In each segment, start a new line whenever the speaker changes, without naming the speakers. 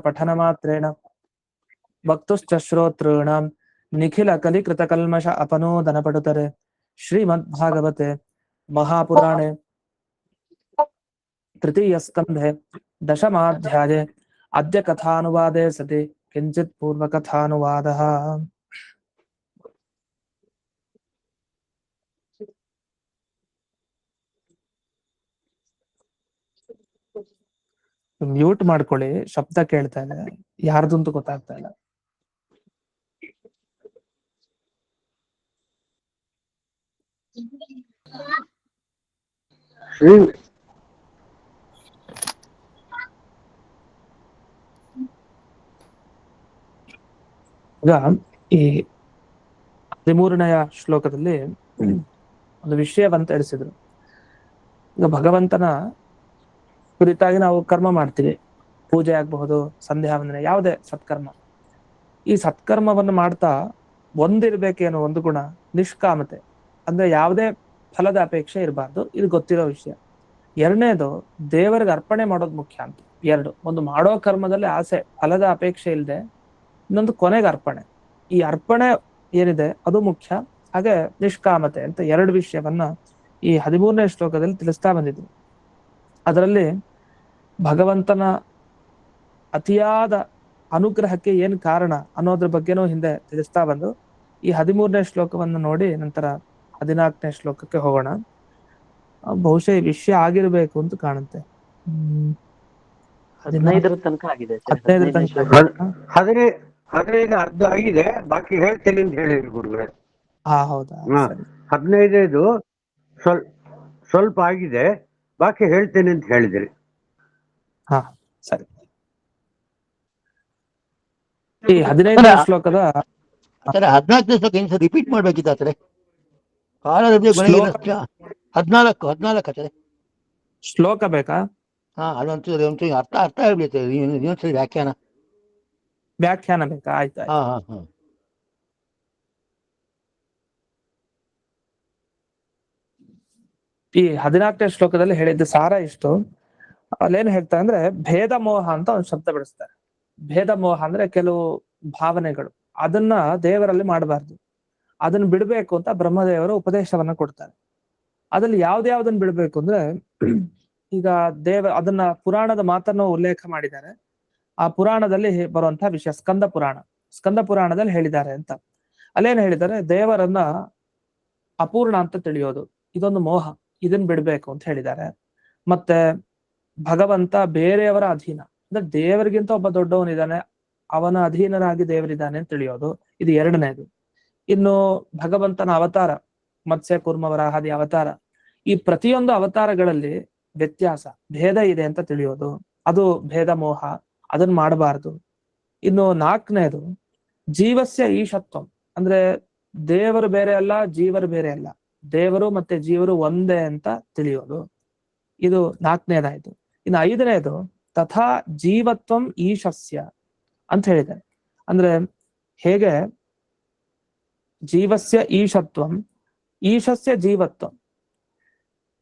ಪಠನಮಾತ್ರೇಣ ವಕ್ತುಶ್ಚ ಶ್ರೋತॄಣಾಂ ನಿಖಿಲ ಕಲಿಕೃತಕಲ್ಮಷ ಅಪನೋದನಪಡುತರೆ ಶ್ರೀಮದ್ಭಾಗವತೆ ಮಹಾಪುರಾಣೆ ತೃತೀಯಸ್ಕಂಧೆ ದಶಮಾಧ್ಯಾಯೇ ಅದ್ಯ ಕಥಾನುವಾದೇ ಸತಿ ಕಿಂಚಿತ್ ಪೂರ್ವಕಥಾನುವಾದಃ. ಮ್ಯೂಟ್ ಮಾಡ್ಕೊಳ್ಳಿ, ಶಬ್ದ ಕೇಳ್ತಾ ಇದೆ, ಯಾರ್ದಂತೂ ಗೊತ್ತಾಗ್ತಾ ಇಲ್ಲ. ಈಗ ಈ 13ನೇ ಶ್ಲೋಕದಲ್ಲಿ ಒಂದು ವಿಷಯವಂತ ತಿಳಿಸಿದ್ರು. ಈಗ ಭಗವಂತನ ಕುರಿತಾಗಿ ನಾವು ಕರ್ಮ ಮಾಡ್ತೀವಿ, ಪೂಜೆ ಆಗಬಹುದು, ಸಂಧ್ಯಾ ವಂದನೆ, ಯಾವುದೇ ಸತ್ಕರ್ಮ. ಈ ಸತ್ಕರ್ಮವನ್ನು ಮಾಡ್ತಾ ಒಂದಿರ್ಬೇಕೇನೋ ಒಂದು ಗುಣ, ನಿಷ್ಕಾಮತೆ, ಅಂದ್ರೆ ಯಾವುದೇ ಫಲದ ಅಪೇಕ್ಷೆ ಇರಬಾರ್ದು. ಇದು ಗೊತ್ತಿರೋ ವಿಷಯ. ಎರಡನೇದು ದೇವರಿಗೆ ಅರ್ಪಣೆ ಮಾಡೋದು ಮುಖ್ಯ ಅಂತ. ಎರಡು, ಒಂದು ಮಾಡೋ ಕರ್ಮದಲ್ಲಿ ಆಸೆ, ಫಲದ ಅಪೇಕ್ಷೆ ಇಲ್ಲದೆ, ಇನ್ನೊಂದು ಕೊನೆಗೆ ಅರ್ಪಣೆ. ಈ ಅರ್ಪಣೆ ಏನಿದೆ ಅದು ಮುಖ್ಯ, ಹಾಗೆ ನಿಷ್ಕಾಮತೆ ಅಂತ ಎರಡು ವಿಷಯವನ್ನ ಈ 13ನೇ ಶ್ಲೋಕದಲ್ಲಿ ತಿಳಿಸ್ತಾ ಬಂದಿದ್ರು. ಅದರಲ್ಲಿ ಭಗವಂತನ ಅತಿಯಾದ ಅನುಗ್ರಹಕ್ಕೆ ಏನ್ ಕಾರಣ ಅನ್ನೋದ್ರ ಬಗ್ಗೆನೂ ಹಿಂದೆ ತಿಳಿಸ್ತಾ ಬಂದು ಈ 13ನೇ ಶ್ಲೋಕವನ್ನು ನೋಡಿ ನಂತರ 14ನೇ ಶ್ಲೋಕಕ್ಕೆ ಹೋಗೋಣ. ಬಹುಶಃ ಈ ವಿಷಯ ಆಗಿರ್ಬೇಕು ಅಂತ ಕಾಣುತ್ತೆ.
15ರ ತನಕ ಆಗಿದೆ.
15 ಅರ್ಧ ಆಗಿದೆ, ಬಾಕಿ ಹೇಳ್ತೇನೆ ಅಂತ ಹೇಳಿದ್ರು ಗುರುಗಳೇ.
ಹೌದಾ?
15 ಸ್ವಲ್ಪ ಆಗಿದೆ, ಬಾಕಿ ಹೇಳ್ತೇನೆ ಅಂತ ಹೇಳಿದ್ರಿ.
ಸರಿ. ಈ 15ನೇ ಶ್ಲೋಕದ
14ನೇ ಶ್ಲೋಕ ಏನ್ ರಿಪೀಟ್ ಮಾಡ್ಬೇಕಿತ್ತು ಆತರೆ? 14
ಶ್ಲೋಕ ಬೇಕಾ?
ಅದೊಂಚೂರು ಅರ್ಥ ಆಗ್ಬಿಡುತ್ತೆ. ಇನ್ನೊಂದ್ಸರಿ
ವ್ಯಾಖ್ಯಾನ ಬೇಕಾ? ಆಯ್ತು. ಈ 14ನೇ ಶ್ಲೋಕದಲ್ಲಿ ಹೇಳಿದ್ದ ಸಾರ ಇಷ್ಟು. ಅಲ್ಲೇನ್ ಹೇಳ್ತಾರೆ ಅಂದ್ರೆ ಭೇದ ಮೋಹ ಅಂತ ಒಂದು ಶಬ್ದ ಬಳಸ್ತಾರೆ. ಭೇದ ಮೋಹ ಅಂದ್ರೆ ಕೆಲವು ಭಾವನೆಗಳು, ಅದನ್ನ ದೇವರಲ್ಲಿ ಮಾಡಬಾರ್ದು, ಅದನ್ನ ಬಿಡ್ಬೇಕು ಅಂತ ಬ್ರಹ್ಮದೇವರು ಉಪದೇಶವನ್ನ ಕೊಡ್ತಾರೆ. ಅದ್ರಲ್ಲಿ ಯಾವ್ದ್ಯಾವ್ದನ್ನ ಬಿಡ್ಬೇಕು ಅಂದ್ರೆ, ಈಗ ಅದನ್ನ ಪುರಾಣದ ಮಾತನ್ನು ಉಲ್ಲೇಖ ಮಾಡಿದ್ದಾರೆ. ಆ ಪುರಾಣದಲ್ಲಿ ಬರುವಂತಹ ವಿಷಯ ಸ್ಕಂದ ಪುರಾಣದಲ್ಲಿ ಹೇಳಿದ್ದಾರೆ ಅಂತ. ಅಲ್ಲೇನ್ ಹೇಳಿದ್ದಾರೆ, ದೇವರನ್ನ ಅಪೂರ್ಣ ಅಂತ ತಿಳಿಯೋದು ಇದೊಂದು ಮೋಹ, ಇದನ್ನ ಬಿಡ್ಬೇಕು ಅಂತ ಹೇಳಿದ್ದಾರೆ. ಮತ್ತೆ ಭಗವಂತ ಬೇರೆಯವರ ಅಧೀನ, ಅಂದ್ರೆ ದೇವರಿಗಿಂತ ಒಬ್ಬ ದೊಡ್ಡವನಿದ್ದಾನೆ, ಅವನ ಅಧೀನನಾಗಿ ದೇವರಿದ್ದಾನೆ ಅಂತ ತಿಳಿಯೋದು, ಇದು ಎರಡನೇದು. ಇನ್ನು ಭಗವಂತನ ಅವತಾರ, ಮತ್ಸ್ಯ ಕೂರ್ಮ ವರಾಹಾದಿ ಅವತಾರ, ಈ ಪ್ರತಿಯೊಂದು ಅವತಾರಗಳಲ್ಲಿ ವ್ಯತ್ಯಾಸ ಭೇದ ಇದೆ ಅಂತ ತಿಳಿಯೋದು, ಅದು ಭೇದ ಮೋಹ, ಅದನ್ನ ಮಾಡಬಾರ್ದು. ಇನ್ನು 4ನೇದು ಜೀವಸ್ಯ ಈಶತ್ವಂ, ಅಂದ್ರೆ ದೇವರು ಬೇರೆ ಅಲ್ಲ, ಜೀವರು ಬೇರೆ ಅಲ್ಲ, ದೇವರು ಮತ್ತೆ ಜೀವರು ಒಂದೇ ಅಂತ ತಿಳಿಯೋದು, ಇದು 4ನೇದಾಯ್ತು. ಇನ್ನು 5ನೇದು ತಥಾ ಜೀವತ್ವಂ ಈಶಸ್ಯ ಅಂತ ಹೇಳಿದ್ದಾರೆ. ಅಂದ್ರೆ ಹೇಗೆ ಜೀವಸ್ಯ ಈಶತ್ವಂ, ಈಶಸ್ಯ ಜೀವತ್ವಂ,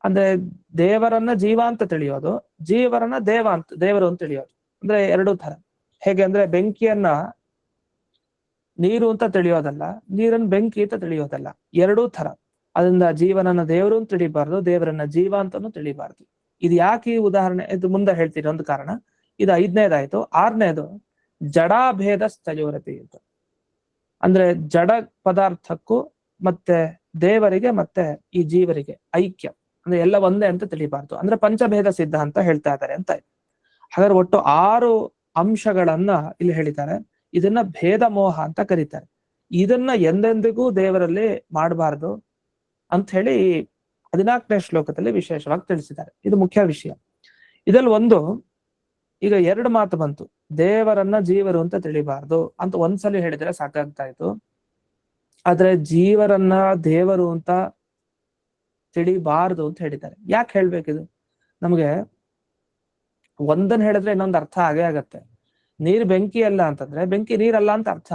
ಅಂದ್ರೆ ದೇವರನ್ನ ಜೀವ ಅಂತ ತಿಳಿಯೋದು, ಜೀವರನ್ನ ದೇವರು ಅಂತ ತಿಳಿಯೋದು. ಅಂದ್ರೆ ಎರಡೂ ತರ. ಹೇಗೆ ಅಂದ್ರೆ ಬೆಂಕಿಯನ್ನ ನೀರು ಅಂತ ತಿಳಿಯೋದಲ್ಲ, ನೀರನ್ನ ಬೆಂಕಿ ಅಂತ ತಿಳಿಯೋದಲ್ಲ, ಎರಡೂ ತರ. ಅದರಿಂದ ಜೀವನನ್ನ ದೇವರು ಅಂತ ತಿಳಿಬಾರ್ದು, ದೇವರನ್ನ ಜೀವ ಅಂತಾನು ತಿಳಿಬಾರ್ದು. ಇದು ಯಾಕೆ ಈ ಉದಾಹರಣೆ, ಇದು ಮುಂದೆ ಹೇಳ್ತೀನಿ ಒಂದು ಕಾರಣ. ಇದು 5ನೇದಾಯ್ತು. 6ನೇದು ಜಡಾಭೇದ ಸ್ಥಯೋರತಿ ಅಂತ, ಅಂದ್ರೆ ಜಡ ಪದಾರ್ಥಕ್ಕೂ ಮತ್ತೆ ದೇವರಿಗೆ ಮತ್ತೆ ಈ ಜೀವರಿಗೆ ಐಕ್ಯ, ಅಂದ್ರೆ ಎಲ್ಲ ಒಂದೇ ಅಂತ ತಿಳಿಬಾರ್ದು, ಅಂದ್ರೆ ಪಂಚಭೇದ ಸಿದ್ಧ ಅಂತ ಹೇಳ್ತಾ ಇದ್ದಾರೆ ಅಂತ. ಹಾಗಾದ್ರೆ ಒಟ್ಟು 6 ಅಂಶಗಳನ್ನ ಇಲ್ಲಿ ಹೇಳಿದ್ದಾರೆ. ಇದನ್ನ ಭೇದ ಮೋಹ ಅಂತ ಕರೀತಾರೆ. ಇದನ್ನ ಎಂದೆಂದಿಗೂ ದೇವರಲ್ಲಿ ಮಾಡಬಾರ್ದು ಅಂತ ಹೇಳಿ 14ನೇ ಶ್ಲೋಕದಲ್ಲಿ ವಿಶೇಷವಾಗಿ ತಿಳಿಸಿದ್ದಾರೆ. ಇದು ಮುಖ್ಯ ವಿಷಯ. ಇದ್ರಲ್ಲಿ ಒಂದು, ಈಗ 2 ಮಾತು ಬಂತು, ದೇವರನ್ನ ಜೀವರು ಅಂತ ತಿಳಿಬಾರ್ದು ಅಂತ ಒಂದ್ಸಲಿ ಹೇಳಿದ್ರೆ ಸಾಕಾಗ್ತಾ ಇತ್ತು. ಆದ್ರೆ ಜೀವರನ್ನ ದೇವರು ಅಂತ ತಿಳಿಬಾರ್ದು ಅಂತ ಹೇಳಿದ್ದಾರೆ. ಯಾಕೆ ಹೇಳ್ಬೇಕಿದು? ನಮ್ಗೆ ಒಂದನ್ನ ಹೇಳಿದ್ರೆ ಇನ್ನೊಂದು ಅರ್ಥ ಆಗೇ ಆಗತ್ತೆ. ನೀರ್ ಬೆಂಕಿ ಅಲ್ಲ ಅಂತಂದ್ರೆ ಬೆಂಕಿ ನೀರಲ್ಲ ಅಂತ ಅರ್ಥ,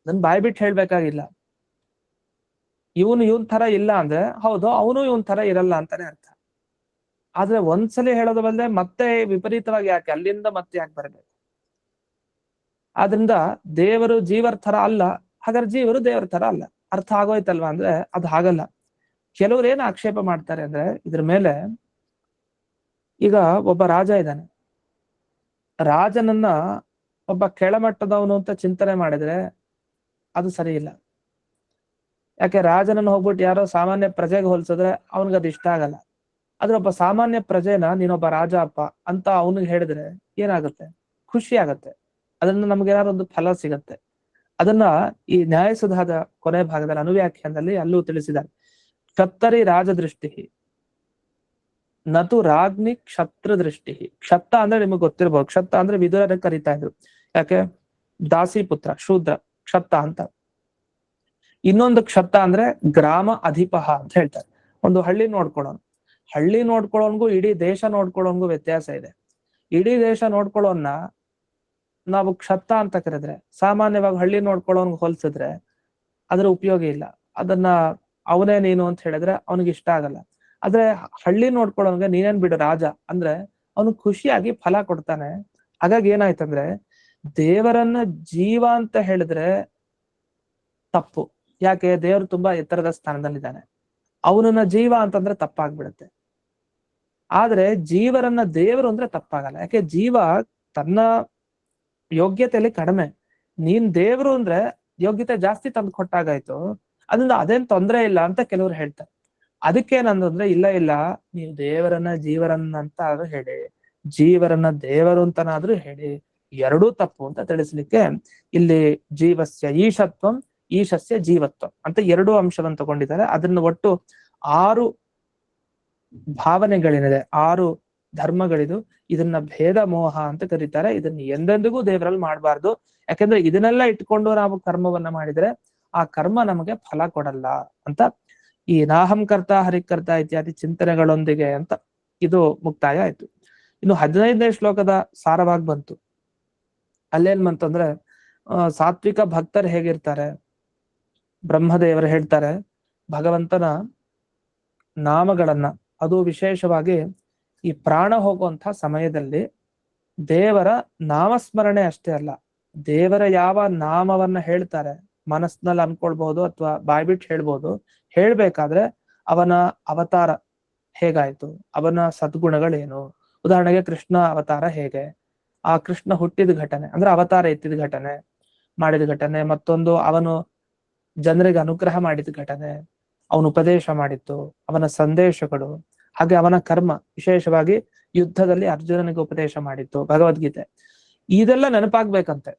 ನನ್ ಬಾಯ್ ಬಿಟ್ಟು ಹೇಳ್ಬೇಕಾಗಿಲ್ಲ. ಇವನ್ ತರ ಇಲ್ಲ ಅಂದ್ರೆ ಹೌದು, ಅವನು ಇವನ್ ತರ ಇರಲ್ಲ ಅಂತಾನೆ ಅರ್ಥ. ಆದ್ರೆ ಒಂದ್ಸಲಿ ಹೇಳೋದು ಬಲ್ದೆ ಮತ್ತೆ ವಿಪರೀತವಾಗಿ ಯಾಕೆ, ಅಲ್ಲಿಂದ ಮತ್ತೆ ಯಾಕೆ ಬರಬೇಕು? ಆದ್ರಿಂದ ದೇವರು ಜೀವರ ತರ ಅಲ್ಲ, ಹಾಗಾದ್ರೆ ಜೀವರು ದೇವರ ತರ ಅಲ್ಲ. ಅರ್ಥ ಆಗೋಯ್ತಲ್ವಾ ಅಂದ್ರೆ ಅದು ಹಾಗಲ್ಲ. ಕೆಲವ್ರು ಏನ್ ಆಕ್ಷೇಪ ಮಾಡ್ತಾರೆ ಅಂದ್ರೆ ಇದ್ರ ಮೇಲೆ, ಈಗ ಒಬ್ಬ ರಾಜ ಇದ್ದಾನೆ, ರಾಜನನ್ನ ಒಬ್ಬ ಕೆಳಮಟ್ಟದವನು ಅಂತ ಚಿಂತನೆ ಮಾಡಿದ್ರೆ ಅದು ಸರಿ ಇಲ್ಲ. ಯಾಕೆ ರಾಜನನ್ನು ಹೋಗ್ಬಿಟ್ಟು ಯಾರೋ ಸಾಮಾನ್ಯ ಪ್ರಜೆಗೆ ಹೋಲ್ಸಿದ್ರೆ ಅವನಿಗೆ ಅದು ಇಷ್ಟ ಆಗಲ್ಲ. ಆದ್ರೆ ಒಬ್ಬ ಸಾಮಾನ್ಯ ಪ್ರಜೆನ ನೀನೊಬ್ಬ ರಾಜ ಅಪ್ಪ ಅಂತ ಅವನಿಗೆ ಹೇಳಿದ್ರೆ ಏನಾಗುತ್ತೆ? ಖುಷಿ ಆಗತ್ತೆ. ಅದರಿಂದ ನಮ್ಗೆ ಏನಾದ್ರು ಒಂದು ಫಲ ಸಿಗತ್ತೆ. ಅದನ್ನ ಈ ನ್ಯಾಯಸುಧಾದ ಕೊನೆ ಭಾಗದಲ್ಲಿ ಅನುವ್ಯಾಖ್ಯಾನದಲ್ಲಿ ಅಲ್ಲೂ ತಿಳಿಸಿದ್ದಾರೆ. ಕ್ಷತ್ತರಿ ರಾಜದೃಷ್ಟಿ ನತು ರಾಜ್ಞಿ ಕ್ಷತ್ರ ದೃಷ್ಟಿ. ಕ್ಷತ್ತ ಅಂದ್ರೆ ನಿಮಗೆ ಗೊತ್ತಿರ್ಬೋದು, ಕ್ಷತ್ತ ಅಂದ್ರೆ ವಿದುರನ ಕರಿತಾ ಇದ್ರು. ಯಾಕೆ? ದಾಸಿ ಪುತ್ರ ಶೂದ್ರ ಕ್ಷತ್ತ ಅಂತ. ಇನ್ನೊಂದು ಕ್ಷತ್ತ ಅಂದ್ರೆ ಗ್ರಾಮ ಅಧಿಪಹ ಅಂತ ಹೇಳ್ತಾರೆ. ಒಂದು ಹಳ್ಳಿ ನೋಡ್ಕೊಳ್ಳೋನು, ಹಳ್ಳಿ ನೋಡ್ಕೊಳ್ಳೋನ್ಗೂ ಇಡೀ ದೇಶ ನೋಡ್ಕೊಳ್ಳೋನ್ಗೂ ವ್ಯತ್ಯಾಸ ಇದೆ. ಇಡೀ ದೇಶ ನೋಡ್ಕೊಳ್ಳೋನ್ನ ನಾವು ಕ್ಷತ್ತ ಅಂತ ಕರೆದ್ರೆ, ಸಾಮಾನ್ಯವಾಗಿ ಹಳ್ಳಿ ನೋಡ್ಕೊಳ್ಳೋನ್ಗೆ ಹೋಲ್ಸಿದ್ರೆ ಅದ್ರ ಉಪಯೋಗ ಇಲ್ಲ. ಅದನ್ನ ಅವನೇ ನೀನು ಅಂತ ಹೇಳಿದ್ರೆ ಅವನಿಗೆ ಇಷ್ಟ ಆಗಲ್ಲ. ಆದ್ರೆ ಹಳ್ಳಿ ನೋಡ್ಕೊಳ್ಳೋನ್ಗೆ ನೀನೇನ್ ಬಿಡು ರಾಜ ಅಂದ್ರೆ ಅವನು ಖುಷಿಯಾಗಿ ಫಲ ಕೊಡ್ತಾನೆ. ಹಾಗಾಗಿ ಏನಾಯ್ತಂದ್ರೆ ದೇವರನ್ನ ಜೀವ ಅಂತ ಹೇಳಿದ್ರೆ ತಪ್ಪು. ಯಾಕೆ? ದೇವರು ತುಂಬಾ ಎತ್ತರದ ಸ್ಥಾನದಲ್ಲಿದ್ದಾನೆ, ಅವನನ್ನ ಜೀವ ಅಂತಂದ್ರೆ ತಪ್ಪಾಗ್ಬಿಡುತ್ತೆ. ಆದ್ರೆ ಜೀವರನ್ನ ದೇವರು ಅಂದ್ರೆ ತಪ್ಪಾಗಲ್ಲ. ಯಾಕೆ? ಜೀವ ತನ್ನ ಯೋಗ್ಯತೆಯಲ್ಲಿ ಕಡಿಮೆ, ನೀನ್ ದೇವ್ರು ಅಂದ್ರೆ ಯೋಗ್ಯತೆ ಜಾಸ್ತಿ ತಂದು ಕೊಟ್ಟಾಗಾಯ್ತು. ಅದರಿಂದ ಅದೇನ್ ತೊಂದ್ರೆ ಇಲ್ಲ ಅಂತ ಕೆಲವ್ರು ಹೇಳ್ತಾರೆ. ಅದಕ್ಕೇನಂದ್ರೆ ಇಲ್ಲ ಇಲ್ಲ, ನೀವು ದೇವರನ್ನ ಜೀವರನ್ನ ಅಂತ ಆದ್ರೂ ಹೇಳಿ, ಜೀವರನ್ನ ದೇವರು ಅಂತನಾದ್ರೂ ಹೇಳಿ, ಎರಡೂ ತಪ್ಪು ಅಂತ ತಿಳಿಸ್ಲಿಕ್ಕೆ ಇಲ್ಲಿ ಜೀವಸ್ಯ ಈಶತ್ವಂ ಈಶಸ್ಯ ಜೀವತ್ವಂ ಅಂತ ಎರಡೂ ಅಂಶವನ್ನು ತಗೊಂಡಿದ್ದಾರೆ. ಅದನ್ನ ಒಟ್ಟು 6 ಭಾವನೆಗಳೇನಿದೆ, 6 ಧರ್ಮಗಳಿದು. ಇದನ್ನ ಭೇದ ಮೋಹ ಅಂತ ಕರೀತಾರೆ. ಇದನ್ನ ಎಂದೆಂದಿಗೂ ದೇವರಲ್ಲಿ ಮಾಡಬಾರ್ದು. ಯಾಕಂದ್ರೆ ಇದನ್ನೆಲ್ಲ ಇಟ್ಕೊಂಡು ನಾವು ಕರ್ಮವನ್ನ ಮಾಡಿದ್ರೆ ಆ ಕರ್ಮ ನಮಗೆ ಫಲ ಕೊಡಲ್ಲ ಅಂತ ಈ ನಾಹಂಕರ್ತ ಹರಿಕರ್ತ ಇತ್ಯಾದಿ ಚಿಂತನೆಗಳೊಂದಿಗೆ ಅಂತ ಇದು ಮುಕ್ತಾಯ ಆಯ್ತು. ಇನ್ನು 15ನೇ ಶ್ಲೋಕದ ಸಾರವಾಗಿ ಬಂತು. ಅಲ್ಲೇನ್ ಬಂತಂದ್ರೆ ಸಾತ್ವಿಕ ಭಕ್ತರು ಹೇಗಿರ್ತಾರೆ? ಬ್ರಹ್ಮದೇವರು ಹೇಳ್ತಾರೆ ಭಗವಂತನ ನಾಮಗಳನ್ನ, ಅದು ವಿಶೇಷವಾಗಿ ಈ ಪ್ರಾಣ ಹೋಗುವಂತ ಸಮಯದಲ್ಲಿ ದೇವರ ನಾಮಸ್ಮರಣೆ ಅಷ್ಟೇ ಅಲ್ಲ, ದೇವರ ಯಾವ ನಾಮವನ್ನ ಹೇಳ್ತಾರೆ ಮನಸ್ಸಿನಲ್ಲಿ ಅನ್ಕೊಳ್ಬಹುದು ಅಥವಾ ಬಾಯ್ಬಿಟ್ಟು ಹೇಳ್ಬೋದು. ಹೇಳ್ಬೇಕಾದ್ರೆ ಅವನ ಅವತಾರ ಹೇಗಾಯ್ತು, ಅವನ ಸದ್ಗುಣಗಳೇನು. ಉದಾಹರಣೆಗೆ ಕೃಷ್ಣ ಅವತಾರ ಹೇಗೆ, ಆ ಕೃಷ್ಣ ಹುಟ್ಟಿದ ಘಟನೆ ಅಂದ್ರೆ ಅವತಾರ ಎತ್ತಿದ ಘಟನೆ, ಮಾಡಿದ ಘಟನೆ, ಮತ್ತೊಂದು ಅವನು ಜನರಿಗೆ ಅನುಗ್ರಹ ಮಾಡಿದ ಘಟನೆ, ಅವನು ಉಪದೇಶ ಮಾಡಿತ್ತು, ಅವನ ಸಂದೇಶಗಳು, ಹಾಗೆ ಅವನ ಕರ್ಮ, ವಿಶೇಷವಾಗಿ ಯುದ್ಧದಲ್ಲಿ ಅರ್ಜುನನಿಗೆ ಉಪದೇಶ ಮಾಡಿತ್ತು ಭಗವದ್ಗೀತೆ. ಇದೆಲ್ಲ ನೆನಪಾಗ್ಬೇಕಂತೆ.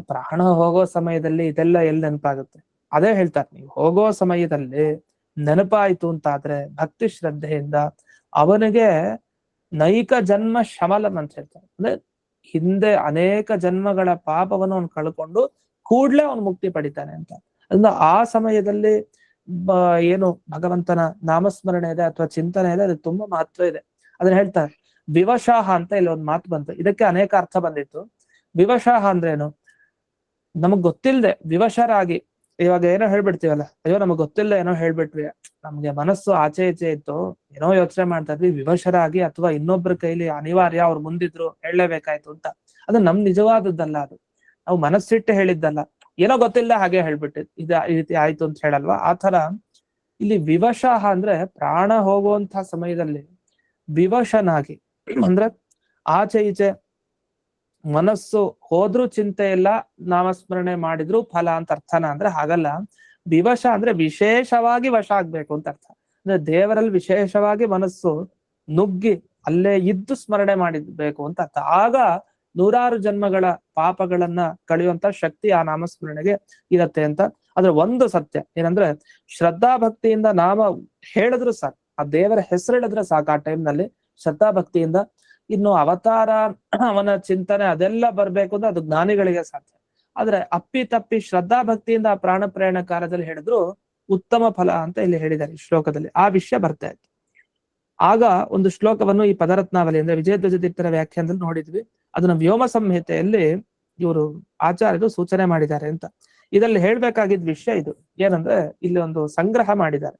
ಪ್ರಾಣ ಹೋಗೋ ಸಮಯದಲ್ಲಿ ಇದೆಲ್ಲ ಎಲ್ಲಿ ನೆನಪಾಗುತ್ತೆ? ಅದೇ ಹೇಳ್ತಾರೆ, ನೀವು ಹೋಗೋ ಸಮಯದಲ್ಲಿ ನೆನಪಾಯ್ತು ಅಂತಾದ್ರೆ ಭಕ್ತಿ ಶ್ರದ್ಧೆಯಿಂದ ಅವನಿಗೆ ನೈಕ ಜನ್ಮ ಶಮಲಂ ಅಂತ ಹೇಳ್ತಾರೆ. ಅಂದ್ರೆ ಹಿಂದೆ ಅನೇಕ ಜನ್ಮಗಳ ಪಾಪವನ್ನು ಅವನು ಕಳ್ಕೊಂಡು ಕೂಡ್ಲೆ ಅವನು ಮುಕ್ತಿ ಪಡಿತಾನೆ ಅಂತ. ಅದರಿಂದ ಆ ಸಮಯದಲ್ಲಿ ಏನು ಭಗವಂತನ ನಾಮಸ್ಮರಣೆ ಇದೆ ಅಥವಾ ಚಿಂತನೆ ಇದೆ, ಅದಕ್ಕೆ ತುಂಬಾ ಮಹತ್ವ ಇದೆ. ಅದನ್ನ ಹೇಳ್ತಾರೆ ವಿವಶಃ ಅಂತ ಇಲ್ಲಿ ಒಂದು ಮಾತು ಬಂತು. ಇದಕ್ಕೆ ಅನೇಕ ಅರ್ಥ ಬಂದಿತ್ತು. ವಿವಶಃ ಅಂದ್ರೇನು? ನಮಗ್ ಗೊತ್ತಿಲ್ಲದೆ ವಿವಶರಾಗಿ, ಇವಾಗ ಏನೋ ಹೇಳ್ಬಿಡ್ತೀವಲ್ಲ, ಅಯ್ಯೋ ನಮಗ್ ಗೊತ್ತಿಲ್ಲದೆ ಏನೋ ಹೇಳ್ಬಿಟ್ವಿ, ನಮ್ಗೆ ಮನಸ್ಸು ಆಚೆ ಈಚೆ ಇತ್ತು, ಏನೋ ಯೋಚನೆ ಮಾಡ್ತಾ ಇದ್ವಿ, ವಿವಶರಾಗಿ ಅಥವಾ ಇನ್ನೊಬ್ಬರ ಕೈಲಿ ಅನಿವಾರ್ಯ ಅವ್ರು ಮುಂದಿದ್ರು ಹೇಳಲೇಬೇಕಾಯ್ತು ಅಂತ. ಅದು ನಮ್ ನಿಜವಾದದ್ದಲ್ಲ. ಅದು ನಾವು ಮನಸ್ಸಿಟ್ಟು ಹೇಳಿದ್ದಲ್ಲ, ಏನೋ ಗೊತ್ತಿಲ್ಲ ಹಾಗೆ ಹೇಳ್ಬಿಟ್ಟು ಈ ರೀತಿ ಆಯ್ತು ಅಂತ ಹೇಳಲ್ವಾ. ಆ ತರ ಇಲ್ಲಿ ವಿವಶಃ ಅಂದ್ರೆ ಪ್ರಾಣ ಹೋಗುವಂತ ಸಮಯದಲ್ಲಿ ವಿವಶನಾಗಿ, ಅಂದ್ರೆ ಆಚೆ ಈಚೆ ಮನಸ್ಸು ಹೋದ್ರೂ ಚಿಂತೆ ಇಲ್ಲ, ನಾಮಸ್ಮರಣೆ ಮಾಡಿದ್ರು ಫಲ ಅಂತ ಅರ್ಥನ ಅಂದ್ರೆ ಹಾಗಲ್ಲ. ವಿವಶ ಅಂದ್ರೆ ವಿಶೇಷವಾಗಿ ವಶ ಆಗ್ಬೇಕು ಅಂತ ಅರ್ಥ. ಅಂದ್ರೆ ದೇವರಲ್ಲಿ ವಿಶೇಷವಾಗಿ ಮನಸ್ಸು ನುಗ್ಗಿ ಅಲ್ಲೇ ಇದ್ದು ಸ್ಮರಣೆ ಮಾಡಿದ್ಬೇಕು ಅಂತ ಅರ್ಥ. ಆಗ 100 ಜನ್ಮಗಳ ಪಾಪಗಳನ್ನ ಕಳೆಯುವಂತ ಶಕ್ತಿ ಆ ನಾಮಸ್ಮರಣೆಗೆ ಇರತ್ತೆ ಅಂತ. ಅದ್ರ ಒಂದು ಸತ್ಯ ಏನಂದ್ರೆ ಶ್ರದ್ಧಾ ಭಕ್ತಿಯಿಂದ ನಾಮ ಹೇಳಿದ್ರು ಸಾಕು, ಆ ದೇವರ ಹೆಸರು ಹೇಳಿದ್ರೆ ಸಾಕು. ಆ ಟೈಮ್ನಲ್ಲಿ ಶ್ರದ್ಧಾ ಭಕ್ತಿಯಿಂದ. ಇನ್ನು ಅವತಾರ, ಅವನ ಚಿಂತನೆ ಅದೆಲ್ಲ ಬರ್ಬೇಕು ಅಂದ್ರೆ ಅದು ಜ್ಞಾನಿಗಳಿಗೆ ಸಾಧ್ಯ. ಆದ್ರೆ ಅಪ್ಪಿ ತಪ್ಪಿ ಶ್ರದ್ಧಾ ಭಕ್ತಿಯಿಂದ ಆ ಪ್ರಾಣ ಪ್ರಯಾಣ ಕಾಲದಲ್ಲಿ ಹೇಳಿದ್ರು ಉತ್ತಮ ಫಲ ಅಂತ ಇಲ್ಲಿ ಹೇಳಿದ್ದಾರೆ ಈ ಶ್ಲೋಕದಲ್ಲಿ. ಆ ವಿಷಯ ಬರ್ತಾ ಇತ್ತು. ಆಗ ಒಂದು ಶ್ಲೋಕವನ್ನು ಈ ಪದರತ್ನಾವಲಿ ಅಂದ್ರೆ ವಿಜಯಧ್ವಜ ತೀರ್ಥರ ವ್ಯಾಖ್ಯಾನದಲ್ಲಿ ನೋಡಿದ್ವಿ. ಅದನ್ನ ವ್ಯೋಮ ಸಂಹಿತೆಯಲ್ಲಿ ಇವರು ಆಚಾರ್ಯರು ಸೂಚನೆ ಮಾಡಿದ್ದಾರೆ ಅಂತ. ಇದರಲ್ಲಿ ಹೇಳ್ಬೇಕಾಗಿದ್ದ ವಿಷಯ ಇದು ಏನಂದ್ರೆ, ಇಲ್ಲಿ ಒಂದು ಸಂಗ್ರಹ ಮಾಡಿದ್ದಾರೆ,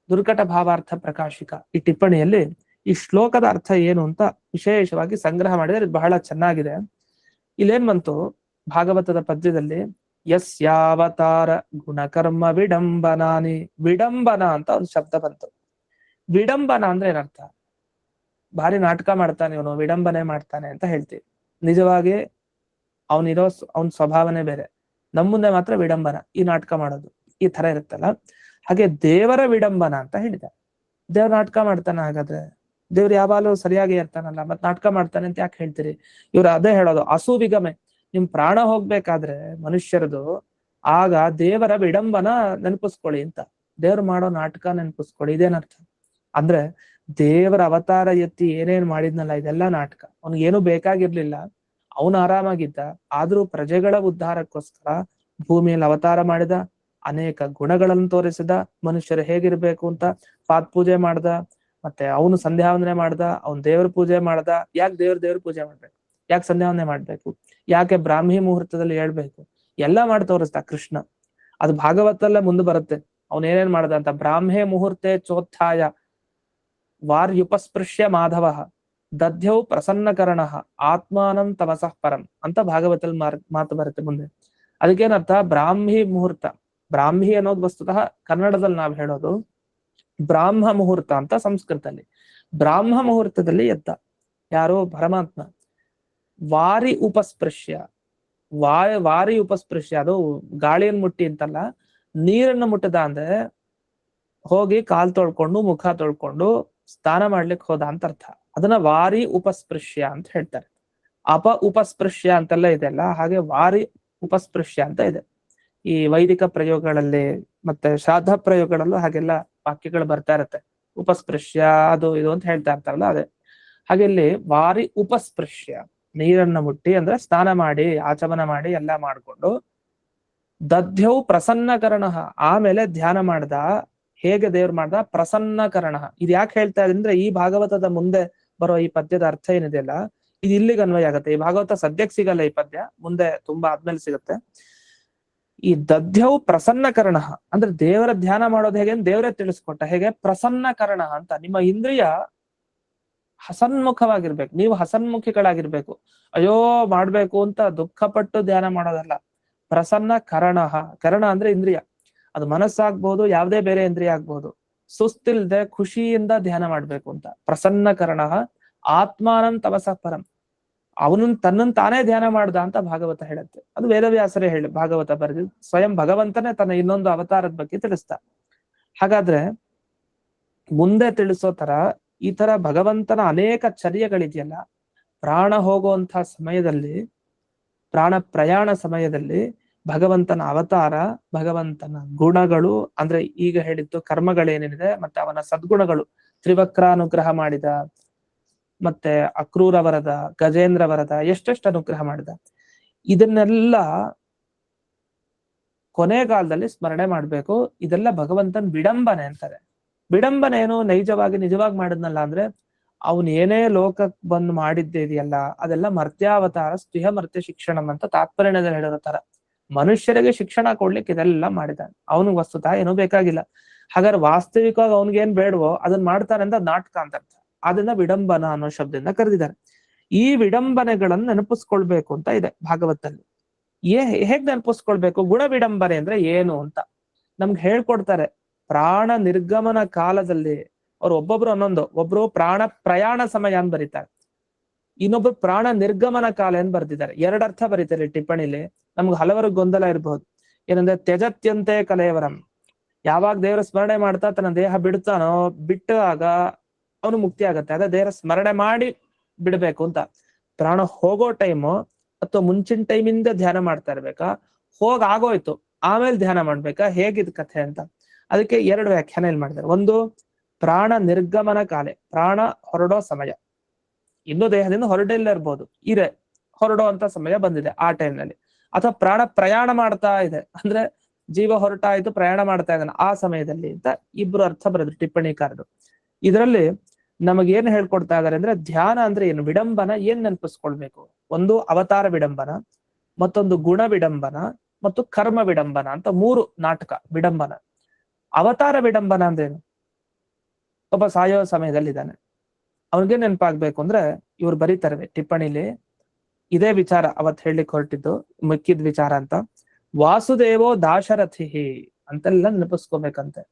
ದುರ್ಕಟ ಭಾವಾರ್ಥ ಪ್ರಕಾಶಿಕ ಈ ಟಿಪ್ಪಣಿಯಲ್ಲಿ ಈ ಶ್ಲೋಕದ ಅರ್ಥ ಏನು ಅಂತ ವಿಶೇಷವಾಗಿ ಸಂಗ್ರಹ ಮಾಡಿದರೆ ಇದು ಬಹಳ ಚೆನ್ನಾಗಿದೆ. ಇಲ್ಲೇನ್ ಬಂತು, ಭಾಗವತದ ಪದ್ಯದಲ್ಲಿ ಯಸ್ಯಾವತಾರ ಗುಣಕರ್ಮ ವಿಡಂಬನಾನಿ, ವಿಡಂಬನ ಅಂತ ಒಂದು ಶಬ್ದ ಬಂತು. ವಿಡಂಬನ ಅಂದ್ರೆ ಏನರ್ಥ? ಭಾರಿ ನಾಟಕ ಮಾಡ್ತಾನೆ ಇವನು, ವಿಡಂಬನೆ ಮಾಡ್ತಾನೆ ಅಂತ ಹೇಳ್ತೀವಿ. ನಿಜವಾಗಿ ಅವನ ಸ್ವಭಾವನೆ ಬೇರೆ. ನಮ್ಮ ಮುಂದೆ ಮಾತ್ರ ವಿಡಂಬನ, ಈ ನಾಟಕ ಮಾಡೋದು ಈ ತರ ಇರುತ್ತಲ್ಲ. ಹಾಗೆ ದೇವರ ವಿಡಂಬನ ಅಂತ ಹೇಳಿದ್ದಾರೆ. ದೇವ್ರ ನಾಟಕ ಮಾಡ್ತಾನೆ, ಹಾಗಾದ್ರೆ ದೇವ್ರು ಯಾವಾಗಲೂ ಸರಿಯಾಗಿ ಇರ್ತಾನಲ್ಲ, ಮತ್ ನಾಟಕ ಮಾಡ್ತಾನೆ ಅಂತ ಯಾಕೆ ಹೇಳ್ತೀರಿ? ಇವ್ರು ಅದೇ ಹೇಳೋದು, ಅಸುವಿಗಮೆ. ನಿಮ್ ಪ್ರಾಣ ಹೋಗ್ಬೇಕಾದ್ರೆ ಮನುಷ್ಯರದು, ಆಗ ದೇವರ ವಿಡಂಬನ ನೆನಪಿಸ್ಕೊಳ್ಳಿ ಅಂತ. ದೇವ್ರು ಮಾಡೋ ನಾಟಕ ನೆನಪಿಸ್ಕೊಳ್ಳಿ. ಇದೇನರ್ಥ ಅಂದ್ರೆ, ದೇವರ ಅವತಾರ ಎತ್ತಿ ಏನೇನ್ ಮಾಡಿದ್ನಲ್ಲ ಇದೆಲ್ಲ ನಾಟಕ. ಅವ್ನಿಗೇನು ಬೇಕಾಗಿರ್ಲಿಲ್ಲ, ಅವನು ಆರಾಮಾಗಿದ್ದ. ಆದ್ರೂ ಪ್ರಜೆಗಳ ಉದ್ಧಾರಕ್ಕೋಸ್ಕರ ಭೂಮಿಯಲ್ಲಿ ಅವತಾರ ಮಾಡಿದ, ಅನೇಕ ಗುಣಗಳನ್ನು ತೋರಿಸಿದ, ಮನುಷ್ಯರು ಹೇಗಿರ್ಬೇಕು ಅಂತ ಪಾತ್ ಪೂಜೆ ಮಾಡ್ದ, ಮತ್ತೆ ಅವನು ಸಂಧ್ಯಾವಂದನೆ ಮಾಡ್ದ, ಅವನ್ ದೇವ್ರ ಪೂಜೆ ಮಾಡ್ದ. ಯಾಕೆ ದೇವ್ರ ಪೂಜೆ ಮಾಡ್ಬೇಕು? ಯಾಕೆ ಸಂಧ್ಯಾವಂದನೆ ಮಾಡ್ಬೇಕು? ಯಾಕೆ ಬ್ರಾಹ್ಮಿ ಮುಹೂರ್ತದಲ್ಲಿ ಹೇಳ್ಬೇಕು? ಎಲ್ಲ ಮಾಡಿ ತೋರಿಸ್ದ ಕೃಷ್ಣ. ಅದು ಭಾಗವತಲ್ಲೇ ಮುಂದೆ ಬರುತ್ತೆ, ಅವನ್ ಏನೇನ್ ಮಾಡ್ದ ಅಂತ. ಬ್ರಾಹ್ಮೇ ಮುಹೂರ್ತೆ ಚೋತ್ಥಾಯ ವಾರ್ಯುಪಸ್ಪೃಶ್ಯ ಮಾಧವ ದಧ್ಯೌ ಪ್ರಸನ್ನಕರಣ ಆತ್ಮಾನಂ ತಮಸಃ ಪರಂ ಅಂತ ಭಾಗವತಲ್ಲಿ ಮಾತು ಬರುತ್ತೆ ಮುಂದೆ. ಅದಕ್ಕೇನರ್ಥ? ಬ್ರಾಹ್ಮಿ ಮುಹೂರ್ತ. ಬ್ರಾಹ್ಮಿ ಅನ್ನೋದು ವಸ್ತುತಃ ಕನ್ನಡದಲ್ಲಿ ನಾವ್ ಹೇಳೋದು ಬ್ರಾಹ್ಮ ಮುಹೂರ್ತ ಅಂತ ಸಂಸ್ಕೃತದಲ್ಲಿ. ಬ್ರಾಹ್ಮ ಮುಹೂರ್ತದಲ್ಲಿ ಎದ್ದ ಯಾರು? ಪರಮಾತ್ಮ. ವಾರಿ ಉಪಸ್ಪೃಶ್ಯ, ವಾರಿ ಉಪಸ್ಪೃಶ್ಯ, ಅದು ಗಾಳಿಯನ್ನು ಮುಟ್ಟಿ ಅಂತಲ್ಲ, ನೀರನ್ನು ಮುಟ್ಟದ ಅಂದ್ರೆ ಹೋಗಿ ಕಾಲ್ ತೊಳ್ಕೊಂಡು ಮುಖ ತೊಳ್ಕೊಂಡು ಸ್ನಾನ ಮಾಡ್ಲಿಕ್ಕೆ ಹೋದ ಅಂತ ಅರ್ಥ. ಅದನ್ನ ವಾರಿ ಉಪಸ್ಪೃಶ್ಯ ಅಂತ ಹೇಳ್ತಾರೆ. ಉಪಸ್ಪೃಶ್ಯ ಅಂತೆಲ್ಲ ಇದೆಲ್ಲ, ಹಾಗೆ ವಾರಿ ಉಪಸ್ಪೃಶ್ಯ ಅಂತ ಇದೆ. ಈ ವೈದಿಕ ಪ್ರಯೋಗಗಳಲ್ಲಿ ಮತ್ತೆ ಶ್ರಾದ್ದ ಪ್ರಯೋಗಗಳಲ್ಲೂ ಹಾಗೆಲ್ಲ ವಾಕ್ಯಗಳು ಬರ್ತಾ ಇರತ್ತೆ. ಉಪಸ್ಪೃಶ್ಯ ಅದು ಇದು ಅಂತ ಹೇಳ್ತಾ ಇರ್ತಾರಲ್ಲ, ಅದೇ. ಹಾಗೆ ಇಲ್ಲಿ ವಾರಿ ಉಪಸ್ಪೃಶ್ಯ, ನೀರನ್ನ ಮುಟ್ಟಿ ಅಂದ್ರೆ ಸ್ನಾನ ಮಾಡಿ ಆಚಮನ ಮಾಡಿ ಎಲ್ಲ ಮಾಡ್ಕೊಂಡು, ದಧ್ಯೌ ಪ್ರಸನ್ನಕರಣ, ಆಮೇಲೆ ಧ್ಯಾನ ಮಾಡ್ದ. ಹೇಗೆ ದೇವ್ರು ಮಾಡ್ದ? ಪ್ರಸನ್ನಕರಣ. ಇದು ಯಾಕೆ ಹೇಳ್ತಾ ಇದೆ ಅಂದ್ರೆ, ಈ ಭಾಗವತದ ಮುಂದೆ ಬರೋ ಈ ಪದ್ಯದ ಅರ್ಥ ಏನಿದೆಯಲ್ಲ, ಇದು ಇಲ್ಲಿಗೆ ಅನ್ವಯ ಆಗತ್ತೆ. ಈ ಭಾಗವತ ಸದ್ಯಕ್ಕೆ ಸಿಗಲ್ಲ, ಈ ಪದ್ಯ ಮುಂದೆ ತುಂಬಾ ಆದ್ಮೇಲೆ ಸಿಗುತ್ತೆ. ಈ ದಧ್ಯೌ ಪ್ರಸನ್ನಕರಣ ಅಂದ್ರೆ ದೇವರ ಧ್ಯಾನ ಮಾಡೋದು ಹೇಗೆ ದೇವರೇ ತಿಳಿಸ್ಕೊಟ್ಟ. ಹೇಗೆ? ಪ್ರಸನ್ನಕರಣ ಅಂತ. ನಿಮ್ಮ ಇಂದ್ರಿಯ ಹಸನ್ಮುಖವಾಗಿರ್ಬೇಕು, ನೀವು ಹಸನ್ಮುಖಿಗಳಾಗಿರ್ಬೇಕು. ಅಯ್ಯೋ ಮಾಡ್ಬೇಕು ಅಂತ ದುಃಖಪಟ್ಟು ಧ್ಯಾನ ಮಾಡೋದಲ್ಲ. ಪ್ರಸನ್ನ ಕರಣ. ಕರಣ ಅಂದ್ರೆ ಇಂದ್ರಿಯ, ಅದು ಮನಸ್ಸಾಗ್ಬಹುದು, ಯಾವುದೇ ಬೇರೆ ಇಂದ್ರಿಯ ಆಗ್ಬಹುದು. ಸುಸ್ತಿಲ್ದೆ ಖುಷಿಯಿಂದ ಧ್ಯಾನ ಮಾಡ್ಬೇಕು ಅಂತ. ಪ್ರಸನ್ನ ಕರಣ ಆತ್ಮಾನಂ ತಪಸಃ ಪರಂ. ಅವನನ್ನ ತನ್ನನ್ನು ತಾನೇ ಧ್ಯಾನ ಮಾಡ್ದ ಅಂತ ಭಾಗವತ ಹೇಳುತ್ತೆ. ಅದು ವೇದವ್ಯಾಸರೇ ಹೇಳಿ ಭಾಗವತ ಬರೆದು, ಸ್ವಯಂ ಭಗವಂತನೇ ತನ್ನ ಇನ್ನೊಂದು ಅವತಾರದ ಬಗ್ಗೆ ತಿಳಿಸ್ತಾ. ಹಾಗಾದ್ರೆ ಮುಂದೆ ತಿಳಿಸೋ ತರ ಈ ತರ ಭಗವಂತನ ಅನೇಕ ಚರ್ಯಗಳಿದೆಯಲ್ಲ, ಪ್ರಾಣ ಹೋಗುವಂತಹ ಸಮಯದಲ್ಲಿ, ಪ್ರಾಣ ಪ್ರಯಾಣ ಸಮಯದಲ್ಲಿ ಭಗವಂತನ ಅವತಾರ, ಭಗವಂತನ ಗುಣಗಳು ಅಂದ್ರೆ ಈಗ ಹೇಳಿದ್ದು ಕರ್ಮಗಳೇನೇನಿದೆ, ಮತ್ತೆ ಅವನ ಸದ್ಗುಣಗಳು, ತ್ರಿವಕ್ರಾನುಗ್ರಹ ಮಾಡಿದ, ಮತ್ತೆ ಅಕ್ರೂರ ವರದ, ಗಜೇಂದ್ರ ವರದ, ಎಷ್ಟೆಷ್ಟು ಅನುಗ್ರಹ ಮಾಡಿದ, ಇದನ್ನೆಲ್ಲ ಕೊನೆಗಾಲದಲ್ಲಿ ಸ್ಮರಣೆ ಮಾಡ್ಬೇಕು. ಇದೆಲ್ಲ ಭಗವಂತನ ವಿಡಂಬನೆ ಅಂತಾರೆ. ವಿಡಂಬನೆ ಏನು? ನಿಜವಾಗಿ ಮಾಡಿದ್ನಲ್ಲ ಅಂದ್ರೆ, ಅವನ್ ಏನೇ ಲೋಕಕ್ಕೆ ಬಂದು ಮಾಡಿದ್ದಿದೆಯಲ್ಲ ಅದೆಲ್ಲ ಮರ್ತ್ಯಾವತಾರ, ಸ್ತ್ರೀಹ ಮರ್ತ್ಯ ಶಿಕ್ಷಣಂ ಅಂತ ತಾತ್ಪರ್ಯದಲ್ಲಿ ಹೇಳಿರೋ ತರ. ಮನುಷ್ಯರಿಗೆ ಶಿಕ್ಷಣ ಕೊಡ್ಲಿಕ್ಕೆ ಇದೆಲ್ಲ ಮಾಡಿದಾನೆ. ಅವನಿಗೆ ವಸ್ತುತಃ ಏನೂ ಬೇಕಾಗಿಲ್ಲ. ಹಾಗಾದ್ರೆ ವಾಸ್ತವಿಕವಾಗಿ ಅವನಿಗೇನ್ ಬೇಡವೋ ಅದನ್ನ ಮಾಡ್ತಾನೆ ಅಂತ ನಾಟಕ ಅಂತ ಅರ್ಥ. ಅದನ್ನ ವಿಡಂಬನ ಅನ್ನೋ ಶಬ್ದದಿಂದ ಕರೆದಿದ್ದಾರೆ. ಈ ವಿಡಂಬನೆಗಳನ್ನು ನೆನಪಿಸ್ಕೊಳ್ಬೇಕು ಅಂತ ಇದೆ ಭಾಗವತಲ್ಲಿ. ಹೇಗ್ ನೆನಪಿಸ್ಕೊಳ್ಬೇಕು? ಗುಣ ವಿಡಂಬನೆ ಅಂದ್ರೆ ಏನು ಅಂತ ನಮ್ಗೆ ಹೇಳ್ಕೊಡ್ತಾರೆ. ಪ್ರಾಣ ನಿರ್ಗಮನ ಕಾಲದಲ್ಲಿ ಅವ್ರು ಒಬ್ಬೊಬ್ರು ಒಬ್ರು ಪ್ರಾಣ ಪ್ರಯಾಣ ಸಮಯ ಅಂತ ಬರೀತಾರೆ, ಇನ್ನೊಬ್ರು ಪ್ರಾಣ ನಿರ್ಗಮನ ಕಾಲ ಅಂತ ಬರ್ದಿದ್ದಾರೆ. ಎರಡರ್ಥ ಬರೀತಾರೆ ಟಿಪ್ಪಣಿಲಿ. ನಮ್ಗೆ ಹಲವರು ಗೊಂದಲ ಇರಬಹುದು. ಏನಂದ್ರೆ ತ್ಯಜತ್ಯಂತೆ ಕಲೆಯವರಂ, ಯಾವಾಗ ದೇವರ ಸ್ಮರಣೆ ಮಾಡ್ತಾ ತನ್ನ ದೇಹ ಬಿಡ್ತಾನೋ, ಬಿಟ್ಟಾಗ ಅವನು ಮುಕ್ತಿ ಆಗತ್ತೆ. ಅದೇ ದೇವರ ಸ್ಮರಣೆ ಮಾಡಿ ಬಿಡ್ಬೇಕು ಅಂತ. ಪ್ರಾಣ ಹೋಗೋ ಟೈಮು ಅಥವಾ ಮುಂಚಿನ ಟೈಮಿಂದ ಧ್ಯಾನ ಮಾಡ್ತಾ ಇರ್ಬೇಕಾ, ಆಗೋಯ್ತು ಆಮೇಲೆ ಧ್ಯಾನ ಮಾಡ್ಬೇಕಾ, ಹೇಗಿದ್ ಕಥೆ ಅಂತ. ಅದಕ್ಕೆ ಎರಡು ವ್ಯಾಖ್ಯಾನ ಇಲ್ಲಿ ಮಾಡಿದ್ದಾರೆ. ಒಂದು, ಪ್ರಾಣ ನಿರ್ಗಮನ ಕಾಲೆ, ಪ್ರಾಣ ಹೊರಡೋ ಸಮಯ, ಇನ್ನೂ ದೇಹದಿಂದ ಹೊರಡಿಲ್ಲ ಇರ್ಬೋದು, ಹೊರಡೋ ಅಂತ ಸಮಯ ಬಂದಿದೆ ಆ ಟೈಮ್ನಲ್ಲಿ. ಅಥವಾ ಪ್ರಾಣ ಪ್ರಯಾಣ ಮಾಡ್ತಾ ಇದೆ ಅಂದ್ರೆ ಜೀವ ಹೊರಟಾಯ್ತು, ಪ್ರಯಾಣ ಮಾಡ್ತಾ ಇದ್ದಾನೆ ಆ ಸಮಯದಲ್ಲಿ ಅಂತ ಇಬ್ರು ಅರ್ಥ ಬರೆದ್ರು ಟಿಪ್ಪಣಿಕಾರರು. ಇದರಲ್ಲಿ ನಮಗೇನ್ ಹೇಳ್ಕೊಡ್ತಾ ಇದಾರೆ ಅಂದ್ರೆ, ಧ್ಯಾನ ಅಂದ್ರೆ ಏನು, ವಿಡಂಬನ ಏನ್ ನೆನಪಿಸ್ಕೊಳ್ಬೇಕು? ಒಂದು ಅವತಾರ ವಿಡಂಬನ, ಮತ್ತೊಂದು ಗುಣ ವಿಡಂಬನ, ಮತ್ತು ಕರ್ಮ ವಿಡಂಬನ ಅಂತ ಮೂರು ನಾಟಕ ವಿಡಂಬನ. ಅವತಾರ ವಿಡಂಬನ ಅಂದ್ರೇನು? ಒಬ್ಬ ಸಾಯೋ ಸಮಯದಲ್ಲಿ ಇದ್ದಾನೆ, ಅವನಿಗೆ ನೆನಪಾಗ್ಬೇಕು ಅಂದ್ರೆ ಇವ್ರು ಬರೀತಾರೆ ಟಿಪ್ಪಣಿಲಿ, ಇದೇ ವಿಚಾರ ಅವತ್ ಹೇಳಲಿಕ್ಕೆ ಹೊರಟಿದ್ದು, ಮಿಕ್ಕಿದ ವಿಚಾರ ಅಂತ. ವಾಸುದೇವೋ ದಾಶರಥಿ ಅಂತೆಲ್ಲ ನೆನಪಿಸ್ಕೋಬೇಕಂತೆ.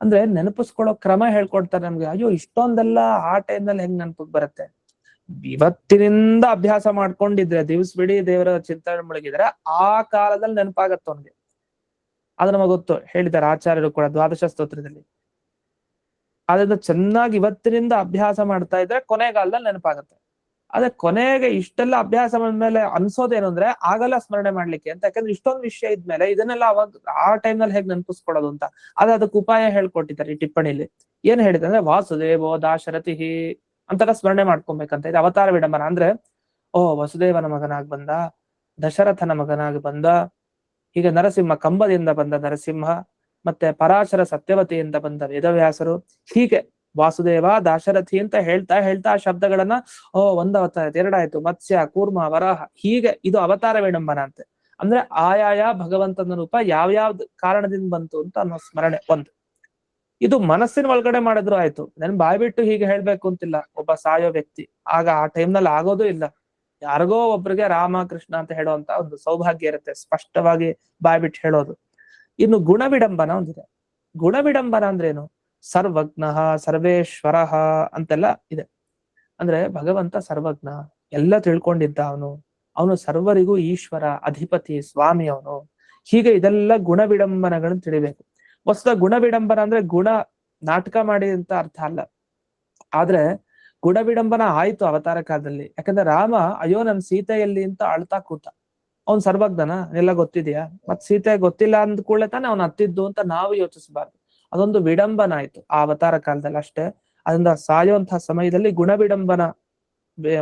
ಅಂದ್ರೆ ನೆನಪಿಸ್ಕೊಳ್ಳೋ ಕ್ರಮ ಹೇಳ್ಕೊಡ್ತಾರೆ ನಮ್ಗೆ. ಅಯ್ಯೋ ಇಷ್ಟೊಂದೆಲ್ಲ ಆ ಟೈಮ್ನಲ್ಲಿ ಹೆಂಗ್ ನೆನಪಿಗೆ ಬರುತ್ತೆ? ಇವತ್ತಿನಿಂದ ಅಭ್ಯಾಸ ಮಾಡ್ಕೊಂಡಿದ್ರೆ, ದಿವಸವಿಡೀ ದೇವರ ಚಿಂತನೆ ಮುಳುಗಿದ್ರೆ ಆ ಕಾಲದಲ್ಲಿ ನೆನಪಾಗತ್ತೆ ಅವನ್ಗೆ. ಅದು ನಮಗೆ ಗೊತ್ತು, ಹೇಳಿದ್ದಾರೆ ಆಚಾರ್ಯರು ಕೂಡ ದ್ವಾದಶ ಸ್ತೋತ್ರದಲ್ಲಿ. ಅದರಿಂದ ಚೆನ್ನಾಗಿ ಇವತ್ತಿನಿಂದ ಅಭ್ಯಾಸ ಮಾಡ್ತಾ ಇದ್ರೆ ಕೊನೆಗಾಲದಲ್ಲಿ ನೆನಪಾಗತ್ತೆ. ಅದೇ ಕೊನೆಗೆ ಇಷ್ಟೆಲ್ಲ ಅಭ್ಯಾಸ ಬಂದ್ಮೇಲೆ ಅನ್ಸೋದೇನು ಅಂದ್ರೆ ಆಗಲ್ಲ ಸ್ಮರಣೆ ಮಾಡ್ಲಿಕ್ಕೆ ಅಂತ. ಯಾಕಂದ್ರೆ ಇಷ್ಟೊಂದು ವಿಷಯ ಇದ್ಮೇಲೆ ಇದನ್ನೆಲ್ಲ ಅವಾಗ ಆ ಟೈಮ್ನಲ್ಲಿ ಹೇಗ್ ನೆನಪಿಸ್ಕೊಳ್ಳೋದು ಅಂತ. ಅದಕ್ಕೆ ಉಪಾಯ ಹೇಳ್ಕೊಟ್ಟಿದ್ದಾರೆ ಈ ಟಿಪ್ಪಣಿಲಿ. ಏನ್ ಹೇಳಿದೆ ಅಂದ್ರೆ ವಾಸುದೇವೋ ದಾಶರಥಿ ಅಂತೆಲ್ಲ ಸ್ಮರಣೆ ಮಾಡ್ಕೊಬೇಕಂತ. ಇದು ಅವತಾರ ವಿಡಂಬನ ಅಂದ್ರೆ, ಓ ವಸುದೇವನ ಮಗನಾಗಿ ಬಂದ, ದಶರಥನ ಮಗನಾಗಿ ಬಂದ, ಹೀಗೆ ನರಸಿಂಹ ಕಂಬದಿಂದ ಬಂದ ನರಸಿಂಹ, ಮತ್ತೆ ಪರಾಶರ ಸತ್ಯವತಿಯಿಂದ ಬಂದ ವೇದವ್ಯಾಸರು, ಹೀಗೆ ವಾಸುದೇವ ದಾಶರಥಿ ಅಂತ ಹೇಳ್ತಾ ಹೇಳ್ತಾ ಆ ಶಬ್ದಗಳನ್ನ ಒಂದ್ ಅವತಾರ, ಎರಡಾಯ್ತು, ಮತ್ಸ್ಯ, ಕೂರ್ಮ, ವರಾಹ, ಹೀಗೆ ಇದು ಅವತಾರ ವಿಡಂಬನ ಅಂತೆ. ಅಂದ್ರೆ ಆಯಾಯ ಭಗವಂತನ ರೂಪ ಯಾವ್ಯಾವ್ದು ಕಾರಣದಿಂದ ಬಂತು ಅಂತ ಅನ್ನೋ ಸ್ಮರಣೆ ಒಂದು. ಇದು ಮನಸ್ಸಿನ ಒಳಗಡೆ ಮಾಡಿದ್ರು ಆಯ್ತು. ನನ್ ಬಾಯ್ಬಿಟ್ಟು ಹೀಗೆ ಹೇಳ್ಬೇಕು ಅಂತಿಲ್ಲ ಒಬ್ಬ ಸಾಯೋ ವ್ಯಕ್ತಿ. ಆಗ ಆ ಟೈಮ್ನಲ್ಲಿ ಆಗೋದು ಇಲ್ಲ. ಯಾರಿಗೋ ಒಬ್ರಿಗೆ ರಾಮ ಕೃಷ್ಣ ಅಂತ ಹೇಳುವಂತ ಒಂದು ಸೌಭಾಗ್ಯ ಇರುತ್ತೆ, ಸ್ಪಷ್ಟವಾಗಿ ಬಾಯ್ಬಿಟ್ಟು ಹೇಳೋದು. ಇನ್ನು ಗುಣವಿಡಂಬನ ಒಂದಿದೆ. ಗುಣವಿಡಂಬನ ಅಂದ್ರೇನು? ಸರ್ವಜ್ಞ, ಸರ್ವೇಶ್ವರ ಅಂತೆಲ್ಲ ಇದೆ. ಅಂದ್ರೆ ಭಗವಂತ ಸರ್ವಜ್ಞ, ಎಲ್ಲ ತಿಳ್ಕೊಂಡಿದ್ದ ಅವನು, ಅವನು ಸರ್ವರಿಗೂ ಈಶ್ವರ, ಅಧಿಪತಿ, ಸ್ವಾಮಿ ಅವನು. ಹೀಗೆ ಇದೆಲ್ಲ ಗುಣವಿಡಂಬನಗಳನ್ನು ತಿಳಿಬೇಕು. ವಸ್ತು ಗುಣವಿಡಂಬನ ಅಂದ್ರೆ ಗುಣ ನಾಟಕ ಮಾಡಿ ಅಂತ ಅರ್ಥ ಅಲ್ಲ. ಆದ್ರೆ ಗುಣವಿಡಂಬನ ಆಯ್ತು ಅವತಾರ ಕಾಲದಲ್ಲಿ. ಯಾಕಂದ್ರೆ ರಾಮ ಅಯ್ಯೋ ನನ್ ಸೀತೆ ಎಲ್ಲಿ ಅಂತ ಅಳ್ತಾ ಕೂತ. ಅವ್ನ್ ಸರ್ವಜ್ಞನ ಎಲ್ಲ ಗೊತ್ತಿದ್ಯಾ? ಮತ್ ಸೀತೆ ಗೊತ್ತಿಲ್ಲ ಅಂದ ಕೂಡಲೇ ತಾನೆ ಅವ್ನು ಹತ್ತಿದ್ದು ಅಂತ ನಾವು ಯೋಚಿಸಬಾರ್ದು. ಅದೊಂದು ವಿಡಂಬನ ಆಯ್ತು ಆ ಅವತಾರ ಕಾಲದಲ್ಲಿ ಅಷ್ಟೇ. ಅದರಿಂದ ಸಾಯುವಂತಹ ಸಮಯದಲ್ಲಿ ಗುಣವಿಡಂಬನ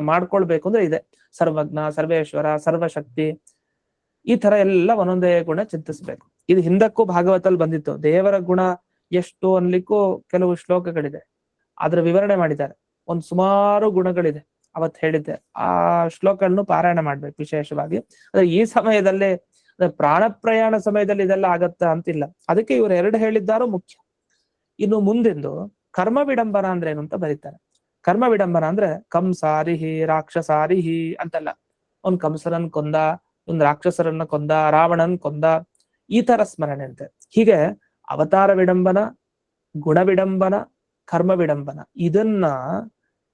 ಮಾಡ್ಕೊಳ್ಬೇಕು ಅಂದ್ರೆ ಇದೆ. ಸರ್ವಜ್ಞ, ಸರ್ವೇಶ್ವರ, ಸರ್ವಶಕ್ತಿ, ಈ ತರ ಎಲ್ಲ ಒಂದೊಂದೇ ಗುಣ ಚಿಂತಿಸ್ಬೇಕು. ಇದು ಹಿಂದಕ್ಕೂ ಭಾಗವತಲ್ಲಿ ಬಂದಿತ್ತು. ದೇವರ ಗುಣ ಎಷ್ಟು ಅನ್ಲಿಕ್ಕೂ ಕೆಲವು ಶ್ಲೋಕಗಳಿದೆ, ಅದ್ರ ವಿವರಣೆ ಮಾಡಿದ್ದಾರೆ. ಒಂದ್ ಸುಮಾರು ಗುಣಗಳಿದೆ. ಅವತ್ ಹೇಳಿದ್ದೆ ಆ ಶ್ಲೋಕಗಳನ್ನು ಪಾರಾಯಣ ಮಾಡ್ಬೇಕು ವಿಶೇಷವಾಗಿ. ಅಂದ್ರೆ ಈ ಸಮಯದಲ್ಲಿ, ಪ್ರಾಣ ಪ್ರಯಾಣ ಸಮಯದಲ್ಲಿ ಇದೆಲ್ಲ ಆಗತ್ತ ಅಂತಿಲ್ಲ. ಅದಕ್ಕೆ ಇವ್ರು ಎರಡು ಹೇಳಿದ್ದಾರು ಮುಖ್ಯ. ಇನ್ನು ಮುಂದಿಂದು ಕರ್ಮ ವಿಡಂಬನ ಅಂದ್ರೆ ಏನು ಅಂತ ಬರೀತಾರೆ. ಕರ್ಮ ವಿಡಂಬನ ಅಂದ್ರೆ ಕಂಸಾರಿಹಿ ರಾಕ್ಷಸಾರಿಹಿ ಅಂತೆಲ್ಲ. ಒಂದ್ ಕಂಸರನ್ ಕೊಂದ, ಒಂದ್ ರಾಕ್ಷಸರನ್ನ ಕೊಂದ, ರಾವಣನ್ ಕೊಂದ, ಈ ತರ ಸ್ಮರಣೆ ಅಂತೆ. ಹೀಗೆ ಅವತಾರ ವಿಡಂಬನ, ಗುಣ ವಿಡಂಬನ, ಕರ್ಮ ವಿಡಂಬನ, ಇದನ್ನ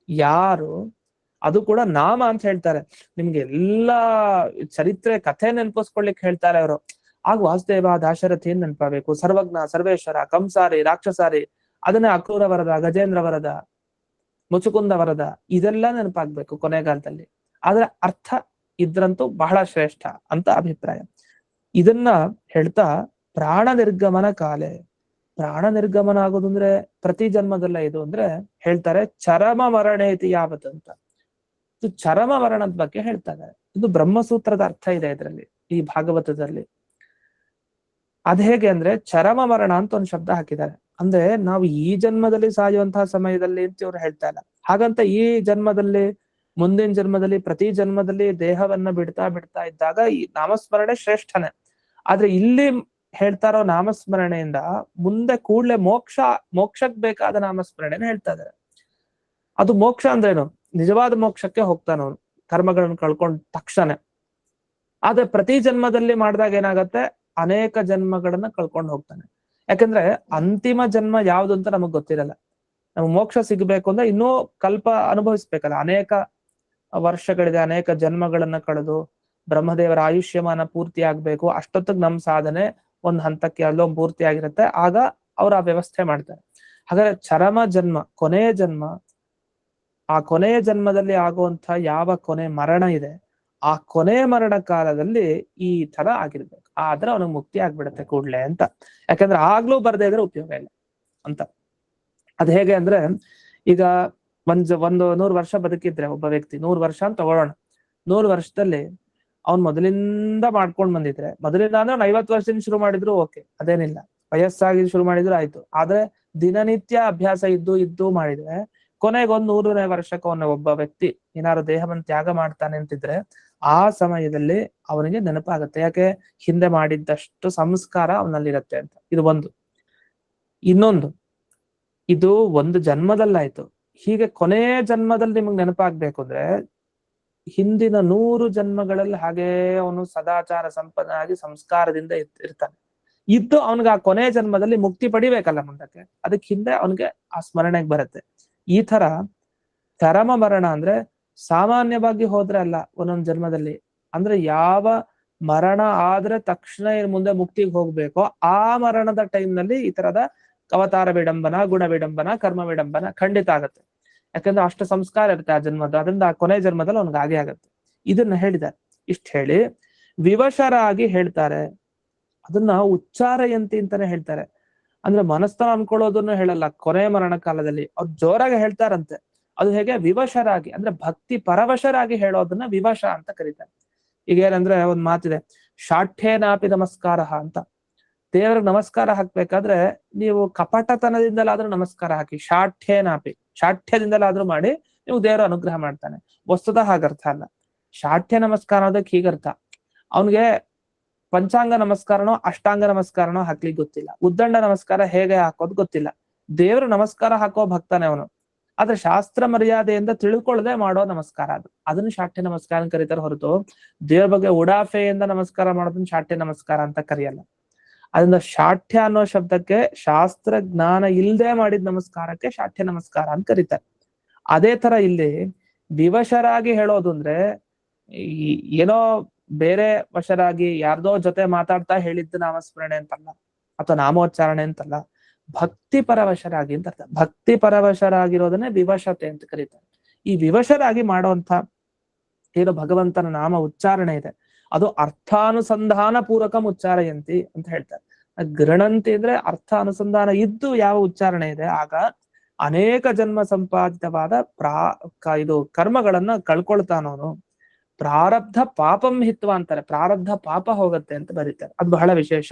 ಯಾರು, ಅದು ಕೂಡ ನಾಮ ಅಂತ ಹೇಳ್ತಾರೆ. ನಿಮ್ಗೆ ಎಲ್ಲಾ ಚರಿತ್ರೆ ಕಥೆ ನೆನಪಿಸ್ಕೊಳ್ಲಿಕ್ಕೆ ಹೇಳ್ತಾರೆ ಅವರು. ಆಗ ವಾಸುದೇವ ದಾಶರಥಿಯನ್ ನೆನಪಾಗಬೇಕು. ಸರ್ವಜ್ಞ, ಸರ್ವೇಶ್ವರ, ಕಂಸಾರಿ, ರಾಕ್ಷಸಾರಿ, ಅದನ್ನೇ ಅಕ್ರೂರ ವರದ, ಗಜೇಂದ್ರ ವರದ, ಮುಚುಕುಂದ ವರದ, ಇದೆಲ್ಲ ನೆನಪಾಗ್ಬೇಕು ಕೊನೆಗಾಲದಲ್ಲಿ. ಆದ್ರೆ ಅರ್ಥ ಇದ್ರಂತೂ ಬಹಳ ಶ್ರೇಷ್ಠ ಅಂತ ಅಭಿಪ್ರಾಯ. ಇದನ್ನ ಹೇಳ್ತಾ ಪ್ರಾಣ ನಿರ್ಗಮನ ಕಾಲೆ. ಪ್ರಾಣ ನಿರ್ಗಮನ ಆಗೋದು ಅಂದ್ರೆ ಪ್ರತಿ ಜನ್ಮದಲ್ಲ ಇದು ಅಂದ್ರೆ ಹೇಳ್ತಾರೆ ಚರಮ ಮರಣೇತಿ ಯಾವತ್ ಅಂತ. ಇದು ಚರಮ ಮರಣದ ಬಗ್ಗೆ ಹೇಳ್ತಾ ಇದ್ದಾರೆ. ಇದು ಬ್ರಹ್ಮಸೂತ್ರದ ಅರ್ಥ ಇದೆ ಇದರಲ್ಲಿ, ಈ ಭಾಗವತದಲ್ಲಿ. ಅದ್ ಹೇಗೆ ಅಂದ್ರೆ ಚರಮ ಮರಣ ಅಂತ ಒಂದು ಶಬ್ದ ಹಾಕಿದ್ದಾರೆ. ಅಂದ್ರೆ ನಾವು ಈ ಜನ್ಮದಲ್ಲಿ ಸಾಯುವಂತಹ ಸಮಯದಲ್ಲಿ ಅಂತ ಇವ್ರು ಹೇಳ್ತಾ ಇಲ್ಲ. ಹಾಗಂತ ಈ ಜನ್ಮದಲ್ಲಿ, ಮುಂದಿನ ಜನ್ಮದಲ್ಲಿ, ಪ್ರತಿ ಜನ್ಮದಲ್ಲಿ ದೇಹವನ್ನ ಬಿಡ್ತಾ ಬಿಡ್ತಾ ಇದ್ದಾಗ ಈ ನಾಮಸ್ಮರಣೆ ಶ್ರೇಷ್ಠನೇ. ಆದ್ರೆ ಇಲ್ಲಿ ಹೇಳ್ತಾರೋ ನಾಮಸ್ಮರಣೆಯಿಂದ ಮುಂದೆ ಕೂಡ್ಲೆ ಮೋಕ್ಷಕ್ ಬೇಕಾದ ನಾಮಸ್ಮರಣೆನ ಹೇಳ್ತಾ ಇದ್ದಾರೆ. ಅದು ಮೋಕ್ಷ ಅಂದ್ರೇನು? ನಿಜವಾದ ಮೋಕ್ಷಕ್ಕೆ ಹೋಗ್ತಾನವನು ಕರ್ಮಗಳನ್ನು ಕಳ್ಕೊಂಡ ತಕ್ಷಣ. ಆದ್ರೆ ಪ್ರತಿ ಜನ್ಮದಲ್ಲಿ ಮಾಡಿದಾಗ ಏನಾಗತ್ತೆ? ಅನೇಕ ಜನ್ಮಗಳನ್ನ ಕಳ್ಕೊಂಡು ಹೋಗ್ತಾನೆ. ಯಾಕಂದ್ರೆ ಅಂತಿಮ ಜನ್ಮ ಯಾವ್ದು ಅಂತ ನಮಗ್ ಗೊತ್ತಿರಲ್ಲ. ನಮ್ಗೆ ಮೋಕ್ಷ ಸಿಗ್ಬೇಕು ಅಂದ್ರೆ ಇನ್ನೂ ಕಲ್ಪ ಅನುಭವಿಸ್ಬೇಕಲ್ಲ, ಅನೇಕ ವರ್ಷಗಳಿದೆ, ಅನೇಕ ಜನ್ಮಗಳನ್ನ ಕಳೆದು ಬ್ರಹ್ಮದೇವರ ಆಯುಷ್ಯಮಾನ ಪೂರ್ತಿ ಆಗ್ಬೇಕು. ಅಷ್ಟೊತ್ತಿಗೆ ನಮ್ ಸಾಧನೆ ಒಂದ್ ಹಂತಕ್ಕೆ ಅಲ್ಲೋ ಪೂರ್ತಿ ಆಗಿರುತ್ತೆ. ಆಗ ಅವ್ರು ಆ ವ್ಯವಸ್ಥೆ ಮಾಡ್ತಾರೆ. ಹಾಗಾದ್ರೆ ಚರಮ ಜನ್ಮ, ಕೊನೆಯ ಜನ್ಮ, ಆ ಕೊನೆಯ ಜನ್ಮದಲ್ಲಿ ಆಗುವಂತ ಯಾವ ಕೊನೆ ಮರಣ ಇದೆ, ಆ ಕೊನೆಯ ಮರಣ ಕಾಲದಲ್ಲಿ ಈ ತರ ಆಗಿರ್ಬೇಕು. ಆದ್ರೆ ಅವನಿಗೆ ಮುಕ್ತಿ ಆಗ್ಬಿಡುತ್ತೆ ಕೂಡ್ಲೆ ಅಂತ. ಯಾಕಂದ್ರೆ ಆಗ್ಲೂ ಬರ್ದೇ ಇದ್ರೆ ಉಪಯೋಗ ಇಲ್ಲ ಅಂತ. ಅದ್ ಹೇಗೆ ಅಂದ್ರೆ, ಈಗ ಒಂದು 100 ವರ್ಷ ಬದುಕಿದ್ರೆ ಒಬ್ಬ ವ್ಯಕ್ತಿ, 100 ವರ್ಷ ಅಂತ ತಗೊಳ್ಳೋಣ. 100 ವರ್ಷದಲ್ಲಿ ಅವ್ನ್ ಮೊದಲಿಂದ ಮಾಡ್ಕೊಂಡ್ ಬಂದಿದ್ರೆ, ಮೊದಲಿಂದ ಅಂದ್ರೆ 50 ವರ್ಷದಿಂದ ಶುರು ಮಾಡಿದ್ರು ಓಕೆ, ಅದೇನಿಲ್ಲ. ವಯಸ್ಸಾಗಿ ಶುರು ಮಾಡಿದ್ರು ಆಯ್ತು. ಆದ್ರೆ ದಿನನಿತ್ಯ ಅಭ್ಯಾಸ ಇದ್ದು ಮಾಡಿದ್ರೆ ಕೊನೆಗೆ 100ನೇ ವರ್ಷಕ್ಕೆ ಒಬ್ಬ ವ್ಯಕ್ತಿ ಏನಾದ್ರು ದೇಹವನ್ನು ತ್ಯಾಗ ಮಾಡ್ತಾನೆ ಅಂತಿದ್ರೆ ಆ ಸಮಯದಲ್ಲಿ ಅವನಿಗೆ ನೆನಪಾಗತ್ತೆ. ಯಾಕೆ? ಹಿಂದೆ ಮಾಡಿದ್ದಷ್ಟು ಸಂಸ್ಕಾರ ಅವನಲ್ಲಿರತ್ತೆ ಅಂತ. ಇದು ಒಂದು. ಇನ್ನೊಂದು, ಇದು ಒಂದು ಜನ್ಮದಲ್ಲಾಯ್ತು. ಹೀಗೆ ಕೊನೆಯ ಜನ್ಮದಲ್ಲಿ ನಿಮಗ್ ನೆನಪಾಗ್ಬೇಕು ಅಂದ್ರೆ ಹಿಂದಿನ 100 ಜನ್ಮಗಳಲ್ಲಿ ಹಾಗೇ ಅವನು ಸದಾಚಾರ ಸಂಪನ್ನನಾಗಿ ಸಂಸ್ಕಾರದಿಂದ ಇರ್ತಾನೆ. ಇದ್ದು ಅವನಿಗೆ ಆ ಕೊನೆ ಜನ್ಮದಲ್ಲಿ ಮುಕ್ತಿ ಪಡಿಬೇಕಲ್ಲ ಮುಂದಕ್ಕೆ, ಅದಕ್ಕೆ ಹಿಂದೆ ಅವನಿಗೆ ಆ ಸ್ಮರಣೆಗೆ ಬರುತ್ತೆ. ಈ ತರ ಚರಮ ಮರಣ ಅಂದ್ರೆ ಸಾಮಾನ್ಯವಾಗಿ ಹೋದ್ರೆ ಅಲ್ಲ, ಒಂದೊಂದು ಜನ್ಮದಲ್ಲಿ ಅಂದ್ರೆ ಯಾವ ಮರಣ ಆದ್ರೆ ತಕ್ಷಣ ಏನ್ ಮುಂದೆ ಮುಕ್ತಿಗೆ ಹೋಗ್ಬೇಕೋ ಆ ಮರಣದ ಟೈಮ್ ನಲ್ಲಿ ಈ ತರದ ಅವತಾರ ವಿಡಂಬನ, ಗುಣ ವಿಡಂಬನ, ಕರ್ಮ ವಿಡಂಬನ ಖಂಡಿತ ಆಗತ್ತೆ. ಯಾಕಂದ್ರೆ ಅಷ್ಟು ಸಂಸ್ಕಾರ ಇರುತ್ತೆ ಆ ಜನ್ಮದ, ಅದರಿಂದ ಆ ಕೊನೆ ಜನ್ಮದಲ್ಲಿ ಅವ್ನಿಗೆ ಹಾಗೆ ಆಗತ್ತೆ. ಇದನ್ನ ಹೇಳಿದ್ದಾರೆ. ಇಷ್ಟ ಹೇಳಿ ವಿವಶರಾಗಿ ಹೇಳ್ತಾರೆ, ಅದನ್ನ ಉಚ್ಚಾರಯಂತಿ ಅಂತಾನೆ ಹೇಳ್ತಾರೆ. ಅಂದ್ರೆ ಮನಸ್ಥಾನ ಅನ್ಕೊಳ್ಳೋದನ್ನು ಹೇಳಲ್ಲ, ಕೊನೆ ಮರಣ ಕಾಲದಲ್ಲಿ ಅವ್ರು ಜೋರಾಗಿ ಹೇಳ್ತಾರಂತೆ. ಅದು ಹೇಗೆ ವಿವಶರಾಗಿ ಅಂದ್ರೆ ಭಕ್ತಿ ಪರವಶರಾಗಿ ಹೇಳೋದನ್ನ ವಿವಶ ಅಂತ ಕರೀತಾರೆ. ಈಗ ಏನಂದ್ರೆ ಒಂದ್ ಮಾತಿದೆ, ಶಾಠ್ಯೇನಾಪಿ ನಮಸ್ಕಾರ ಅಂತ. ದೇವ್ರಿಗೆ ನಮಸ್ಕಾರ ಹಾಕ್ಬೇಕಾದ್ರೆ ನೀವು ಕಪಟತನದಿಂದಲಾದ್ರೂ ನಮಸ್ಕಾರ ಹಾಕಿ, ಶಾಠ್ಯೇನಾಪಿ ಶಾಠ್ಯದಿಂದಲಾದ್ರೂ ಮಾಡಿ, ನೀವು ದೇವರ ಅನುಗ್ರಹ ಮಾಡ್ತಾನೆ. ವಸ್ತುತಃ ಹಾಗರ್ಥ ಅಲ್ಲ. ಶಾಠ್ಯ ನಮಸ್ಕಾರ ಅನ್ನೋದಕ್ಕೆ ಹೀಗರ್ಥ, ಅವನ್ಗೆ ಪಂಚಾಂಗ ನಮಸ್ಕಾರನೋ ಅಷ್ಟಾಂಗ ನಮಸ್ಕಾರನೋ ಹಾಕ್ಲಿಕ್ಕೆ ಗೊತ್ತಿಲ್ಲ, ಉದ್ದಂಡ ನಮಸ್ಕಾರ ಹೇಗೆ ಹಾಕೋದು ಗೊತ್ತಿಲ್ಲ. ದೇವ್ರು ನಮಸ್ಕಾರ ಹಾಕೋ ಭಕ್ತಾನೆ ಅವನು, ಆದ್ರೆ ಶಾಸ್ತ್ರ ಮರ್ಯಾದೆಯಿಂದ ತಿಳ್ಕೊಳ್ಳದೆ ಮಾಡೋ ನಮಸ್ಕಾರ ಅದು, ಅದನ್ನು ಶಾಠ್ಯ ನಮಸ್ಕಾರ ಅಂತ ಕರೀತಾರೆ ಹೊರತು ದೇವ್ರ ಬಗ್ಗೆ ಉಡಾಫೆಯಿಂದ ನಮಸ್ಕಾರ ಮಾಡೋದನ್ನ ಶಾಠ್ಯ ನಮಸ್ಕಾರ ಅಂತ ಕರೆಯಲ್ಲ. ಅದರಿಂದ ಶಾಠ್ಯ ಅನ್ನೋ ಶಬ್ದಕ್ಕೆ ಶಾಸ್ತ್ರ ಜ್ಞಾನ ಇಲ್ಲದೆ ಮಾಡಿದ ನಮಸ್ಕಾರಕ್ಕೆ ಶಾಠ್ಯ ನಮಸ್ಕಾರ ಅಂತ ಕರೀತಾರೆ. ಅದೇ ತರ ಇಲ್ಲಿ ವಿವಶರಾಗಿ ಹೇಳೋದು ಅಂದ್ರೆ ಏನೋ ಬೇರೆ ವಶರಾಗಿ ಯಾರ್ದೋ ಜೊತೆ ಮಾತಾಡ್ತಾ ಹೇಳಿದ್ದು ನಾಮಸ್ಮರಣೆ ಅಂತಲ್ಲ, ಅಥವಾ ನಾಮೋಚ್ಚಾರಣೆ ಅಂತಲ್ಲ, ಭಕ್ತಿ ಪರವಶರಾಗಿ ಅಂತ ಅರ್ಥ. ಭಕ್ತಿ ಪರವಶರಾಗಿರೋದನ್ನೇ ವಿವಶತೆ ಅಂತ ಕರೀತಾರೆ. ಈ ವಿವಶರಾಗಿ ಮಾಡುವಂತ ಏನು ಭಗವಂತನ ನಾಮ ಉಚ್ಚಾರಣೆ ಇದೆ, ಅದು ಅರ್ಥಾನುಸಂಧಾನ ಪೂರ್ವಕಂ ಉಚ್ಚಾರಯಂತಿ ಅಂತ ಹೇಳ್ತಾರೆ. ಗೃಣಂತಿ ಅಂದ್ರೆ ಅರ್ಥ ಅನುಸಂಧಾನ ಇದ್ದು ಯಾವ ಉಚ್ಚಾರಣೆ ಇದೆ, ಆಗ ಅನೇಕ ಜನ್ಮ ಸಂಪಾದಿತವಾದ ಇದು ಕರ್ಮಗಳನ್ನ ಕಳ್ಕೊಳ್ತಾನವನು. ಪ್ರಾರಬ್ಧ ಪಾಪಂ ಹಿತ್ವ ಅಂತಾರೆ, ಪ್ರಾರಬ್ಧ ಪಾಪ ಹೋಗುತ್ತೆ ಅಂತ ಬರೀತಾರೆ. ಅದು ಬಹಳ ವಿಶೇಷ.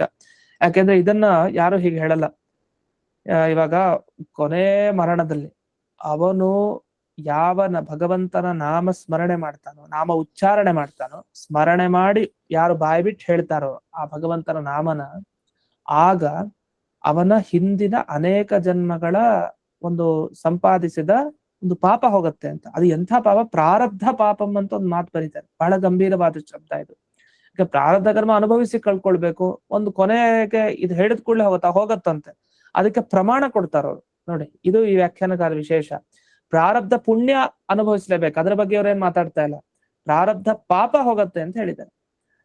ಯಾಕೆಂದ್ರೆ ಇದನ್ನ ಯಾರು ಹೀಗೆ ಹೇಳಲ್ಲ. ಇವಾಗ ಕೊನೆ ಮರಣದಲ್ಲಿ ಅವನು ಯಾವನ ಭಗವಂತನ ನಾಮ ಸ್ಮರಣೆ ಮಾಡ್ತಾನೋ, ನಾಮ ಉಚ್ಚಾರಣೆ ಮಾಡ್ತಾನೋ, ಸ್ಮರಣೆ ಮಾಡಿ ಯಾರು ಬಾಯಿ ಬಿಟ್ಟು ಹೇಳ್ತಾರೋ ಆ ಭಗವಂತನ ನಾಮನ, ಆಗ ಅವನ ಹಿಂದಿನ ಅನೇಕ ಜನ್ಮಗಳ ಒಂದು ಸಂಪಾದಿಸಿದ ಒಂದು ಪಾಪ ಹೋಗುತ್ತೆ ಅಂತ. ಅದು ಎಂಥ ಪಾಪ? ಪ್ರಾರಬ್ಧ ಪಾಪಂ ಅಂತ ಒಂದು ಮಾತು ಬರೀತಾರೆ, ಬಹಳ ಗಂಭೀರವಾದ ಶಬ್ದ ಇದು. ಈಗ ಪ್ರಾರಬ್ಧ ಕರ್ಮ ಅನುಭವಿಸಿ ಕಳ್ಕೊಳ್ಬೇಕು, ಒಂದು ಕೊನೆಗೆ ಇದು ಹೇಳಿದ ಕೂಡಲೇ ಹೋಗತ್ತಂತೆ. ಅದಕ್ಕೆ ಪ್ರಮಾಣ ಕೊಡ್ತಾರವ್ರು ನೋಡಿ. ಇದು ಈ ವ್ಯಾಖ್ಯಾನಕಾರ ವಿಶೇಷ. ಪ್ರಾರಬ್ಧ ಪುಣ್ಯ ಅನುಭವಿಸ್ಲೇಬೇಕು, ಅದ್ರ ಬಗ್ಗೆ ಅವ್ರೇನ್ ಮಾತಾಡ್ತಾ ಇಲ್ಲ. ಪ್ರಾರಬ್ಧ ಪಾಪ ಹೋಗತ್ತೆ ಅಂತ ಹೇಳಿದ್ದಾರೆ.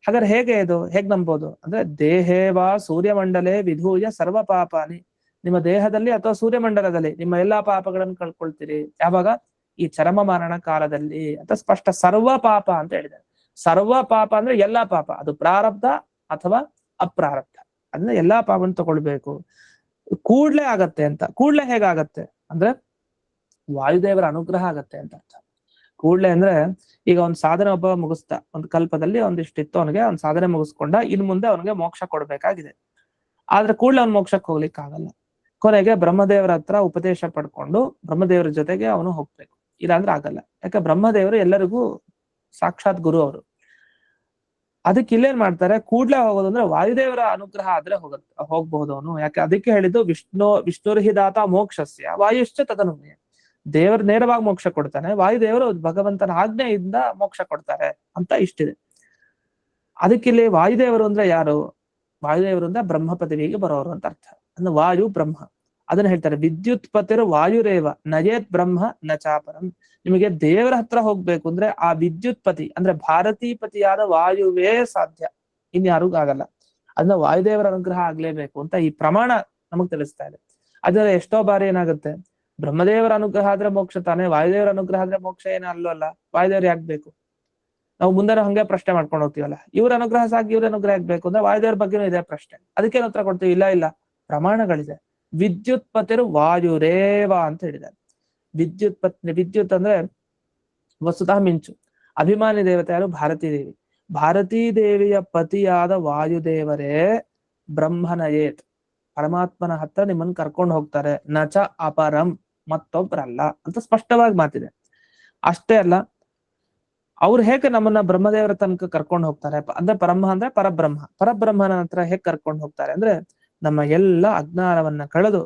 ಹಾಗಾದ್ರೆ ಹೇಗೆ ಇದು ಹೇಗ್ ನಂಬೋದು ಅಂದ್ರೆ, ದೇಹೇವಾ ಸೂರ್ಯಮಂಡಲೇ ವಿಧೂಯ ಸರ್ವ ಪಾಪಾನಿ, ನಿಮ್ಮ ದೇಹದಲ್ಲಿ ಅಥವಾ ಸೂರ್ಯಮಂಡಲದಲ್ಲಿ ನಿಮ್ಮ ಎಲ್ಲಾ ಪಾಪಗಳನ್ನು ಕಳ್ಕೊಳ್ತೀರಿ. ಯಾವಾಗ? ಈ ಚರಮ ಮರಣ ಕಾಲದಲ್ಲಿ ಅಂತ ಸ್ಪಷ್ಟ. ಸರ್ವ ಪಾಪ ಅಂತ ಹೇಳಿದ್ದಾರೆ. ಸರ್ವ ಪಾಪ ಅಂದ್ರೆ ಎಲ್ಲಾ ಪಾಪ, ಅದು ಪ್ರಾರಬ್ಧ ಅಥವಾ ಅಪ್ರಾರಬ್ಧ, ಅದನ್ನ ಎಲ್ಲಾ ಪಾಪವನ್ನು ತಗೊಳ್ಬೇಕು. ಕೂಡ್ಲೆ ಆಗತ್ತೆ ಅಂತ. ಕೂಡ್ಲೆ ಹೇಗಾಗತ್ತೆ ಅಂದ್ರೆ ವಾಯುದೇವರ ಅನುಗ್ರಹ ಆಗತ್ತೆ ಅಂತ ಅರ್ಥ. ಕೂಡ್ಲೆ ಅಂದ್ರೆ ಈಗ ಒಂದ್ ಸಾಧನೆ ಒಬ್ಬ ಮುಗಿಸ್ತಾ, ಒಂದು ಕಲ್ಪದಲ್ಲಿ ಒಂದಿಷ್ಟಿತ್ತು ಅವನಿಗೆ, ಅವ್ನ್ ಸಾಧನೆ ಮುಗಿಸ್ಕೊಂಡ, ಇನ್ ಮುಂದೆ ಅವನಿಗೆ ಮೋಕ್ಷ ಕೊಡ್ಬೇಕಾಗಿದೆ. ಆದ್ರೆ ಕೂಡ್ಲೆ ಅವ್ನ್ ಮೋಕ್ಷಕ್ಕೆ ಹೋಗ್ಲಿಕ್ಕೆ ಆಗಲ್ಲ. ಕೊನೆಗೆ ಬ್ರಹ್ಮದೇವರ ಹತ್ರ ಉಪದೇಶ ಪಡ್ಕೊಂಡು ಬ್ರಹ್ಮದೇವರ ಜೊತೆಗೆ ಅವನು ಹೋಗ್ಬೇಕು, ಇಲ್ಲಾಂದ್ರೆ ಆಗಲ್ಲ. ಯಾಕೆ? ಬ್ರಹ್ಮದೇವರು ಎಲ್ಲರಿಗೂ ಸಾಕ್ಷಾತ್ ಗುರು ಅವರು. ಅದಕ್ಕೆ ಇಲ್ಲೇನ್ ಮಾಡ್ತಾರೆ, ಕೂಡ್ಲೆ ಹೋಗೋದು ಅಂದ್ರೆ ವಾಯುದೇವರ ಅನುಗ್ರಹ ಆದ್ರೆ ಹೋಗ್ಬಹುದು ಅವನು. ಯಾಕೆ? ಅದಕ್ಕೆ ಹೇಳಿದ್ದು ವಿಷ್ಣುರ್ಹಿದಾತ ಮೋಕ್ಷಸ್ಯ ವಾಯುಶ್ಚ ತದನುಮಯ. ದೇವರು ನೇರವಾಗಿ ಮೋಕ್ಷ ಕೊಡ್ತಾನೆ, ವಾಯುದೇವರು ಭಗವಂತನ ಆಜ್ಞೆಯಿಂದ ಮೋಕ್ಷ ಕೊಡ್ತಾರೆ ಅಂತ ಇಷ್ಟಿದೆ. ಅದಕ್ಕಿಲ್ಲಿ ವಾಯುದೇವರು ಅಂದ್ರೆ ಯಾರು? ವಾಯುದೇವರು ಅಂದ್ರೆ ಬ್ರಹ್ಮ ಪದವಿಗೆ ಬರೋರು ಅಂತ ಅರ್ಥ. ಅಂದ್ರೆ ವಾಯು ಬ್ರಹ್ಮ. ಅದನ್ನ ಹೇಳ್ತಾರೆ, ವಿದ್ಯುತ್ ಪತಿರು ವಾಯುರೇವ ನಯೇತ್ ಬ್ರಹ್ಮ ನ ಚಾಪರಂ. ನಿಮಗೆ ದೇವರ ಹತ್ರ ಹೋಗ್ಬೇಕು ಅಂದ್ರೆ ಆ ವಿದ್ಯುತ್ ಪತಿ ಅಂದ್ರೆ ಭಾರತೀಪತಿಯಾದ ವಾಯುವೇ ಸಾಧ್ಯ, ಇನ್ಯಾರಿಗೂ ಆಗಲ್ಲ. ಅದನ್ನ ವಾಯುದೇವರ ಅನುಗ್ರಹ ಆಗ್ಲೇಬೇಕು ಅಂತ ಈ ಪ್ರಮಾಣ ನಮಗ್ ತಿಳಿಸ್ತಾ ಇದೆ. ಅದ್ರ ಎಷ್ಟೋ ಬಾರಿ ಏನಾಗುತ್ತೆ, ಬ್ರಹ್ಮದೇವರ ಅನುಗ್ರಹ ಆದ್ರೆ ಮೋಕ್ಷ ತಾನೆ, ವಾಯುದೇವರ ಅನುಗ್ರಹ ಆದ್ರೆ ಮೋಕ್ಷ ಏನೋ ಅಲ್ಲಲ್ಲ, ವಾಯುದೇವ್ರು ಯಾಕ್ಬೇಕು? ನಾವು ಮುಂದೆ ಹಂಗೆ ಪ್ರಶ್ನೆ ಮಾಡ್ಕೊಂಡು ಹೋಗ್ತೀವಲ್ಲ, ಇವ್ರ ಅನುಗ್ರಹ ಸಾಕಿ ಇವ್ರ ಅನುಗ್ರಹ ಆಗ್ಬೇಕು ಅಂದ್ರೆ ವಾಯುದೇವರ ಬಗ್ಗೆನೂ ಇದೆ ಪ್ರಶ್ನೆ. ಅದಕ್ಕೇನು ಉತ್ತರ ಕೊಡ್ತೀವಿ? ಇಲ್ಲ ಪ್ರಮಾಣಗಳಿದೆ. ವಿದ್ಯುತ್ ಪತಿರು ವಾಯುರೇವ ಅಂತ ಹೇಳಿದ್ದಾರೆ. ವಿದ್ಯುತ್ ಅಂದ್ರೆ ವಸ್ತುತಃ ಮಿಂಚು. ಅಭಿಮಾನಿ ದೇವತೆ ಯಾರು? ಭಾರತೀ ದೇವಿ. ಭಾರತೀ ದೇವಿಯ ಪತಿಯಾದ ವಾಯುದೇವರೇ ಬ್ರಹ್ಮನಯೇತ್, ಪರಮಾತ್ಮನ ಹತ್ರ ನಿಮ್ಮನ್ನು ಕರ್ಕೊಂಡು ಹೋಗ್ತಾರೆ. ನಚ ಅಪರಂ, ಮತ್ತೊಬ್ಬರಲ್ಲ ಅಂತ ಸ್ಪಷ್ಟವಾಗಿ ಮಾತಿದೆ. ಅಷ್ಟೇ ಅಲ್ಲ, ಅವ್ರು ಹೇಗೆ ನಮ್ಮನ್ನ ಬ್ರಹ್ಮದೇವರ ತನಕ ಕರ್ಕೊಂಡು ಹೋಗ್ತಾರೆ ಅಂದ್ರೆ, ಪರಮ ಅಂದ್ರೆ ಪರಬ್ರಹ್ಮನ ಹತ್ರ ಹೇಗೆ ಕರ್ಕೊಂಡು ಹೋಗ್ತಾರೆ ಅಂದ್ರೆ, ನಮ್ಮ ಎಲ್ಲ ಅಜ್ಞಾನವನ್ನ ಕಳೆದು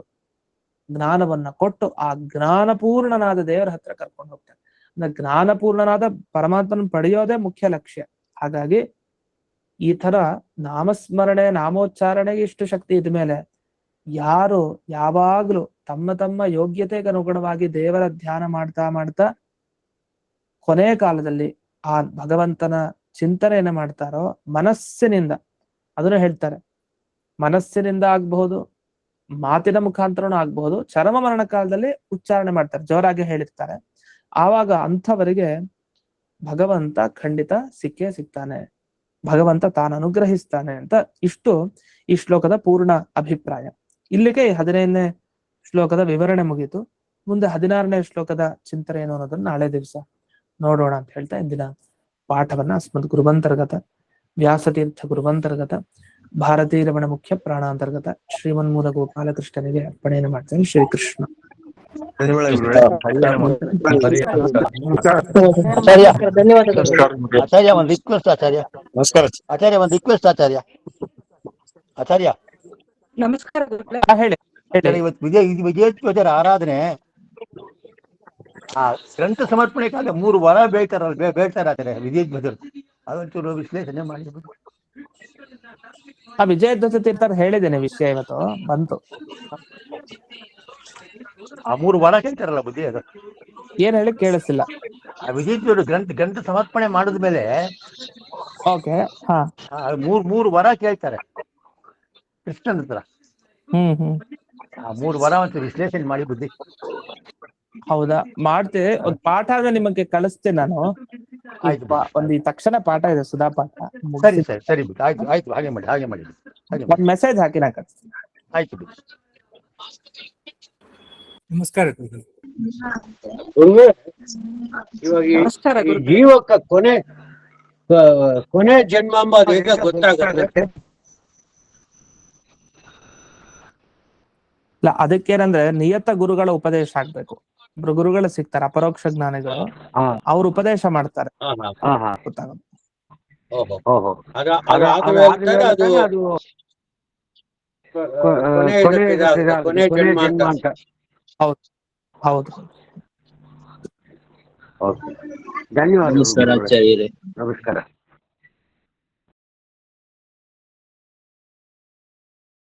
ಜ್ಞಾನವನ್ನ ಕೊಟ್ಟು ಆ ಜ್ಞಾನಪೂರ್ಣನಾದ ದೇವರ ಹತ್ರ ಕರ್ಕೊಂಡು ಹೋಗ್ತಾರೆ. ಜ್ಞಾನಪೂರ್ಣನಾದ ಪರಮಾತ್ಮನ ಪಡೆಯೋದೇ ಮುಖ್ಯ ಲಕ್ಷ್ಯ. ಹಾಗಾಗಿ ಈ ತರ ನಾಮಸ್ಮರಣೆ ನಾಮೋಚ್ಚಾರಣೆಗೆ ಇಷ್ಟು ಶಕ್ತಿ ಇದ್ಮೇಲೆ ಯಾರು ಯಾವಾಗ್ಲೂ ತಮ್ಮ ತಮ್ಮ ಯೋಗ್ಯತೆಗೆ ಅನುಗುಣವಾಗಿ ದೇವರ ಧ್ಯಾನ ಮಾಡ್ತಾ ಮಾಡ್ತಾ ಕೊನೆ ಕಾಲದಲ್ಲಿ ಆ ಭಗವಂತನ ಚಿಂತನೆಯನ್ನ ಮಾಡ್ತಾರೋ ಮನಸ್ಸಿನಿಂದ, ಅದನ್ನು ಹೇಳ್ತಾರೆ, ಮನಸ್ಸಿನಿಂದ ಆಗ್ಬಹುದು, ಮಾತಿನ ಮುಖಾಂತರನೂ ಆಗ್ಬಹುದು, ಚರಮ ಮರಣ ಕಾಲದಲ್ಲಿ ಉಚ್ಚಾರಣೆ ಮಾಡ್ತಾರೆ, ಜೋರಾಗಿ ಹೇಳಿರ್ತಾರೆ. ಆವಾಗ ಅಂಥವರಿಗೆ ಭಗವಂತ ಖಂಡಿತ ಸಿಕ್ಕೇ ಸಿಗ್ತಾನೆ, ಭಗವಂತ ತಾನು ಅನುಗ್ರಹಿಸ್ತಾನೆ ಅಂತ ಇಷ್ಟು ಈ ಶ್ಲೋಕದ ಪೂರ್ಣ ಅಭಿಪ್ರಾಯ. ಇಲ್ಲಿಗೆ 15ನೇ ಶ್ಲೋಕದ ವಿವರಣೆ ಮುಗೀತು. ಮುಂದೆ 16ನೇ ಶ್ಲೋಕದ ಚಿಂತನೆ ಏನು ಅನ್ನೋದನ್ನ ನಾಳೆ ದಿವಸ ನೋಡೋಣ ಅಂತ ಹೇಳ್ತಾ ಇಂದಿನ ಪಾಠವನ್ನ ಅಸ್ಮದ್ ಗುರುವಂತರ್ಗತ ವ್ಯಾಸತೀರ್ಥ ಗುರುವಂತರ್ಗತ ಭಾರತೀ ರಮಣ ಮುಖ್ಯ ಪ್ರಾಣಾಂತರ್ಗತ ಶ್ರೀಮನ್ಮೂಲ ಗೋಪಾಲಕೃಷ್ಣನಿಗೆ ಅರ್ಪಣೆಯನ್ನು ಮಾಡ್ತೇನೆ. ಶ್ರೀಕೃಷ್ಣ.
ಆಚಾರ್ಯ ಒಂದು ರಿಕ್ವೆಸ್ಟ್ ಆಚಾರ್ಯ.
ನಮಸ್ಕಾರ
ಆಚಾರ್ಯ ಒಂದು ರಿಕ್ವೆಸ್ಟ್ ಆಚಾರ್ಯ. ಆಚಾರ್ಯ
ನಮಸ್ಕಾರ.
ಹೇಳಿ ಹೇಳಿ.
ಇವತ್ತು ವಿಜಯೋತ್ಸವದ ಆರಾಧನೆ ಆ ಗ್ರಂಥ ಸಮರ್ಪಣೆ ಕಾಲ 3 ವಾರ ಬೇಡ್ತಾರೆ ಆಚಾರ್ಯ ವಿಜಯೋತ್ಸವರು. ಅದೊಂಚೂರು ವಿಶ್ಲೇಷಣೆ ಮಾಡಿ.
ಆ ವಿಜಯಧ್ವಜ ತೀರ್ಥರು ಹೇಳಿದ್ದೇನೆ ವಿಷಯ, ಇವತ್ತು ಬಂತು.
ಆ 3 ವಾರ ಕೇಳ್ತಾರಲ್ಲ ಬುದ್ಧಿ, ಅದು
ಏನ್ ಹೇಳಿ ಕೇಳಿಸಿಲ್ಲ.
ಆ ವಿಜಯೋತ್ಸವರು ಗ್ರಂಥ ಸಮರ್ಪಣೆ ಮಾಡಿದ್ಮೇಲೆ
ಓಕೆ. ಹಾ,
3 ವಾರ ಕೇಳ್ತಾರೆ ಕೃಷ್ಣನ ಹತ್ರ. ಆ 3 ವಾರ ಅಂತ ವಿಶ್ಲೇಷಣೆ ಮಾಡಿ ಬುದ್ಧಿ.
ಹೌದಾ, ಮಾಡ್ತೇವೆ. ಒಂದ್ ಪಾಠ ಆದ್ರೆ ನಿಮಗೆ ಕಳಿಸ್ತೇನೆ ನಾನು. ಒಂದ್ ಈ ತಕ್ಷಣ ಪಾಠ ಇದೆ, ಸುಧಾ ಪಾಠ.
ಸರಿ ಸರಿ ಸರಿ ಬಿಟ್ಟು ಆಯ್ತು ಆಯ್ತು, ಹಾಗೆ ಮಾಡಿ ಹಾಗೆ ಮಾಡಿ
ಒಂದ್ ಮೆಸೇಜ್ ಹಾಕಿ ನಾ ಕಳಿಸ್ತೀನಿ.
ಆಯ್ತು ಬಿಡಿ.
ನಮಸ್ಕಾರ.
ಇವಾಗ
ನಮಸ್ಕಾರ
ಈ ಜೀವಕ್ಕ ಕೊನೆ ಜನ್ಮ ಅಂಬೋದು ಈಗ ಗೊತ್ತಾಗುತ್ತೆ.
ಇಲ್ಲ, ಅದಕ್ಕೇನಂದ್ರೆ ನಿಯತ ಗುರುಗಳ ಉಪದೇಶ ಆಗ್ಬೇಕು. ಒಬ್ರು ಗುರುಗಳು ಸಿಗ್ತಾರೆ, ಅಪರೋಕ್ಷ ಜ್ಞಾನಿಗಳು, ಅವ್ರು ಉಪದೇಶ ಮಾಡ್ತಾರೆ, ಗೊತ್ತಾಗುತ್ತೆ.
ಓಹೋ.
ಅದು ಕೊನೆ ಜನ್ಮ ಅಂತ.
ಹೌದು ಹೌದು.
ಧನ್ಯವಾದ.
ನಮಸ್ಕಾರ ಆಚಾರ್ಯರೇ.
ನಮಸ್ಕಾರ.